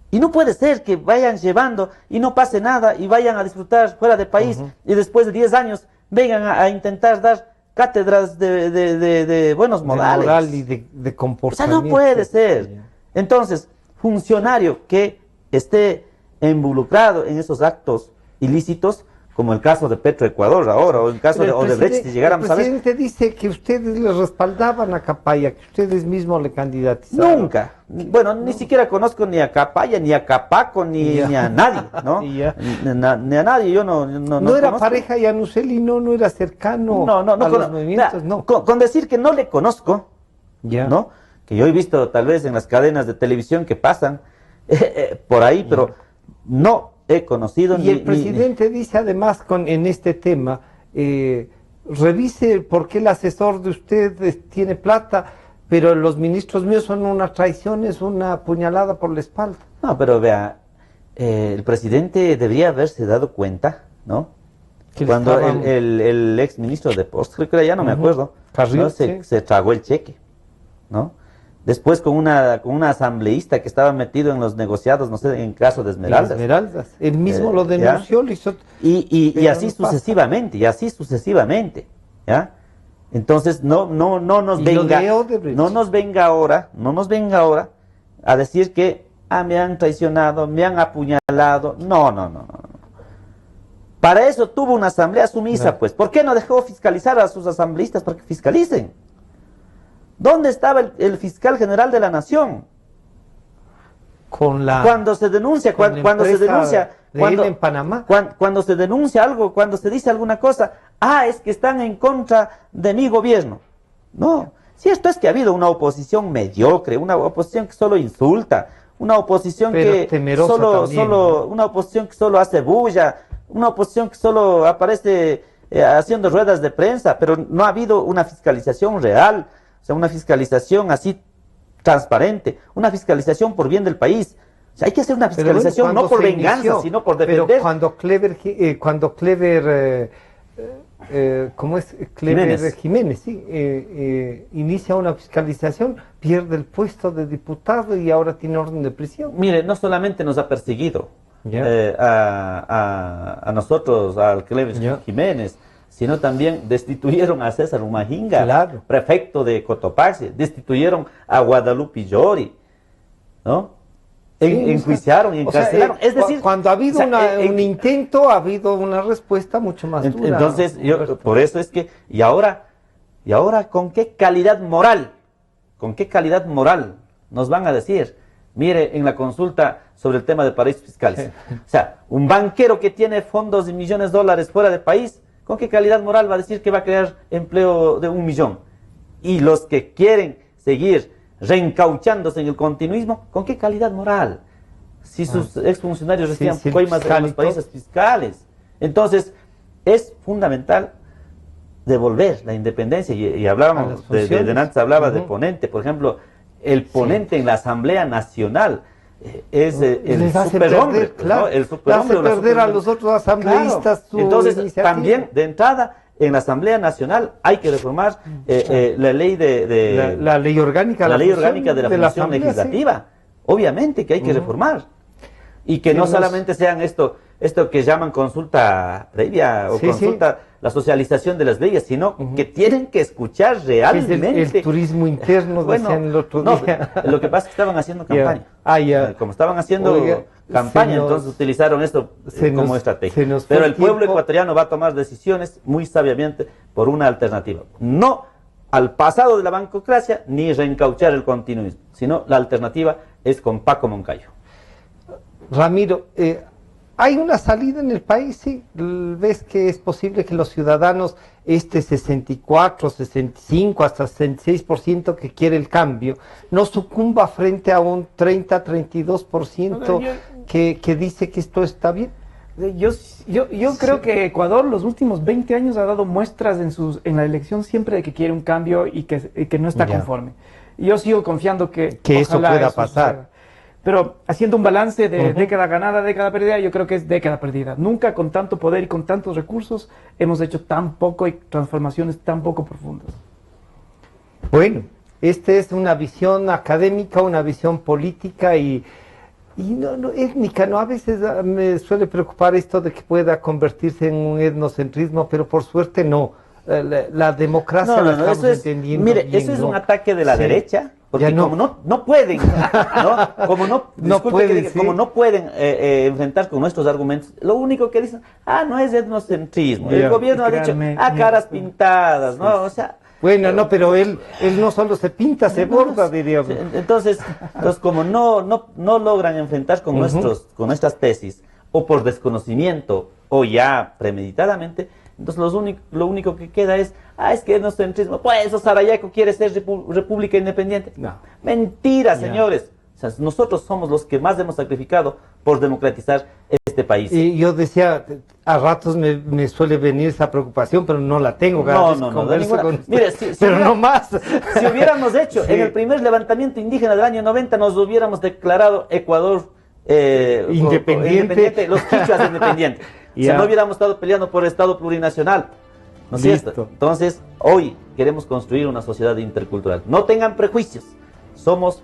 Speaker 3: Y no puede ser que vayan llevando y no pase nada y vayan a disfrutar fuera del país y después de 10 años vengan a intentar dar cátedras de buenos modales.
Speaker 1: De moral y de comportamiento.
Speaker 3: O sea, no puede ser. Entonces, funcionario que esté involucrado en esos actos ilícitos, como el caso de Petroecuador ahora, o el caso de Odebrecht, si llegáramos a ver.
Speaker 1: El presidente dice que ustedes le respaldaban a Capaya, que ustedes mismos le candidatizaron.
Speaker 3: Nunca. Bueno, ni siquiera conozco ni a Capaya, ni a Capaco, ni a nadie, ¿no? Ni a nadie, yo no
Speaker 1: era conozco. Pareja y Anuseli no era cercano a los movimientos, no.
Speaker 3: Con decir que no le conozco, ¿no? Que yo he visto tal vez en las cadenas de televisión que pasan por ahí, pero no he conocido.
Speaker 1: Y el presidente dice además en este tema, revise por qué el asesor de usted tiene plata, pero los ministros míos son una traición, es una puñalada por la espalda.
Speaker 3: No, pero vea, el presidente debería haberse dado cuenta, ¿no? Cuando el ex ministro de Post, creo que ya no me acuerdo,
Speaker 1: Carrillo,
Speaker 3: ¿no? se tragó el cheque, ¿no? Después con una asambleísta que estaba metido en los negociados, no sé, en caso de Esmeraldas.
Speaker 1: Esmeraldas. Él mismo lo denunció, lo hizo.
Speaker 3: Y así sucesivamente, ¿ya? Entonces no nos venga ahora a decir que me han traicionado, me han apuñalado. No. Para eso tuvo una asamblea sumisa, pues. ¿Por qué no dejó fiscalizar a sus asambleístas para que fiscalicen? ¿Dónde estaba el fiscal general de la nación? Cuando se denuncia,
Speaker 1: en Panamá.
Speaker 3: Cuando se denuncia algo, cuando se dice alguna cosa, es que están en contra de mi gobierno. No, si esto es que ha habido una oposición mediocre, una oposición que solo insulta, una oposición una oposición que solo hace bulla, una oposición que solo aparece haciendo ruedas de prensa, pero no ha habido una fiscalización real, o sea, una fiscalización así transparente, una fiscalización por bien del país. O sea, hay que hacer una fiscalización no por venganza, sino por defender.
Speaker 1: Pero cuando Clever Jiménez, inicia una fiscalización, pierde el puesto de diputado y ahora tiene orden de prisión.
Speaker 3: Mire, no solamente nos ha perseguido a nosotros, al Clever Jiménez, sino también destituyeron a César Humajinga, prefecto de Cotopaxi, destituyeron a Guadalupe Llori, ¿no? Enjuiciaron y encarcelaron. Es decir,
Speaker 1: cuando ha habido un intento, ha habido una respuesta mucho más dura.
Speaker 3: Entonces, por eso es que, y ahora, ¿con qué calidad moral nos van a decir? Mire, en la consulta sobre el tema de paraísos fiscales. O sea, un banquero que tiene fondos de millones de dólares fuera del país, ¿con qué calidad moral va a decir que va a crear empleo de 1 millón? Y los que quieren seguir reencauchándose en el continuismo, ¿con qué calidad moral? Si sus exfuncionarios recibían coimas en los países fiscales. Entonces, es fundamental devolver la independencia. Y hablábamos, de antes hablaba de ponente. Por ejemplo, el ponente en la Asamblea Nacional es el superhombre,
Speaker 1: claro, ¿no? El superhombre hace perder a los otros asambleístas.
Speaker 3: Claro. Entonces, también de entrada, en la Asamblea Nacional hay que reformar la ley
Speaker 1: la ley orgánica,
Speaker 3: de la función legislativa. Obviamente que hay que reformar. Y que no solamente sean esto que llaman consulta previa o consulta, la socialización de las leyes, sino que tienen que escuchar realmente.
Speaker 1: El turismo interno, decían el otro día.
Speaker 3: Lo que pasa es que estaban haciendo campaña. Como estaban haciendo campaña, entonces utilizaron esto como estrategia. Pero el pueblo ecuatoriano va a tomar decisiones muy sabiamente por una alternativa. No al pasado de la bancocracia, ni reencauchar el continuismo, sino la alternativa es con Paco Moncayo.
Speaker 1: Ramiro, ¿hay una salida en el país? ¿Sí? ¿Ves que es posible que los ciudadanos, 64, 65, hasta 66% que quiere el cambio, no sucumba frente a un 30, 32% que dice que esto está bien?
Speaker 2: Yo creo que Ecuador los últimos 20 años ha dado muestras en la elección siempre de que quiere un cambio y que no está conforme. Yo sigo confiando que
Speaker 1: eso pueda pasar.
Speaker 2: Suceda. Pero haciendo un balance de década ganada, década perdida, yo creo que es década perdida. Nunca con tanto poder y con tantos recursos hemos hecho tan poco y transformaciones tan poco profundas.
Speaker 1: Bueno, esta es una visión académica, una visión política y no étnica, ¿no? A veces me suele preocupar esto de que pueda convertirse en un etnocentrismo, pero por suerte no. La democracia la estamos entendiendo.
Speaker 3: Mire,
Speaker 1: bien,
Speaker 3: eso es un ataque de la derecha. Porque como no pueden, como no pueden enfrentar con nuestros argumentos, lo único que dicen, no es etnocentrismo. El gobierno ha dicho, caras pintadas, ¿no? O sea,
Speaker 1: bueno, pero él no solo se pinta, se borda, diríamos.
Speaker 3: Entonces, como no logran enfrentar con nuestras tesis, o por desconocimiento, o ya premeditadamente, entonces lo único que queda es que es etnocentrismo. Pues Sarajevo quiere ser república independiente. No. Mentira, señores. O sea, nosotros somos los que más hemos sacrificado por democratizar este país.
Speaker 1: Y yo decía, a ratos me suele venir esa preocupación, pero no la tengo.
Speaker 3: Mire,
Speaker 1: pero no más.
Speaker 3: Si hubiéramos hecho en el primer levantamiento indígena del año 90, nos hubiéramos declarado Ecuador independiente, los quichuas independientes. O sea, no hubiéramos estado peleando por el Estado plurinacional. ¿No es cierto? Entonces, hoy queremos construir una sociedad intercultural. No tengan prejuicios. Somos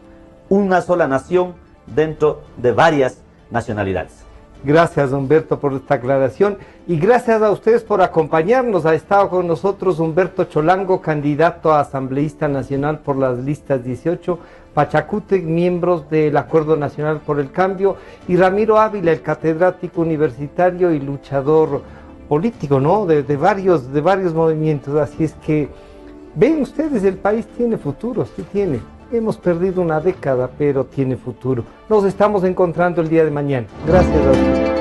Speaker 3: una sola nación dentro de varias nacionalidades.
Speaker 1: Gracias, Humberto, por esta aclaración y gracias a ustedes por acompañarnos. Ha estado con nosotros Humberto Cholango, candidato a asambleísta nacional por las listas 18, Pachacútec, miembros del Acuerdo Nacional por el Cambio, y Ramiro Ávila, el catedrático universitario y luchador político, ¿no? de varios movimientos. Así es que ven ustedes, el país tiene futuro, sí tiene. Hemos perdido una década, pero tiene futuro. Nos estamos encontrando el día de mañana. Gracias a ustedes.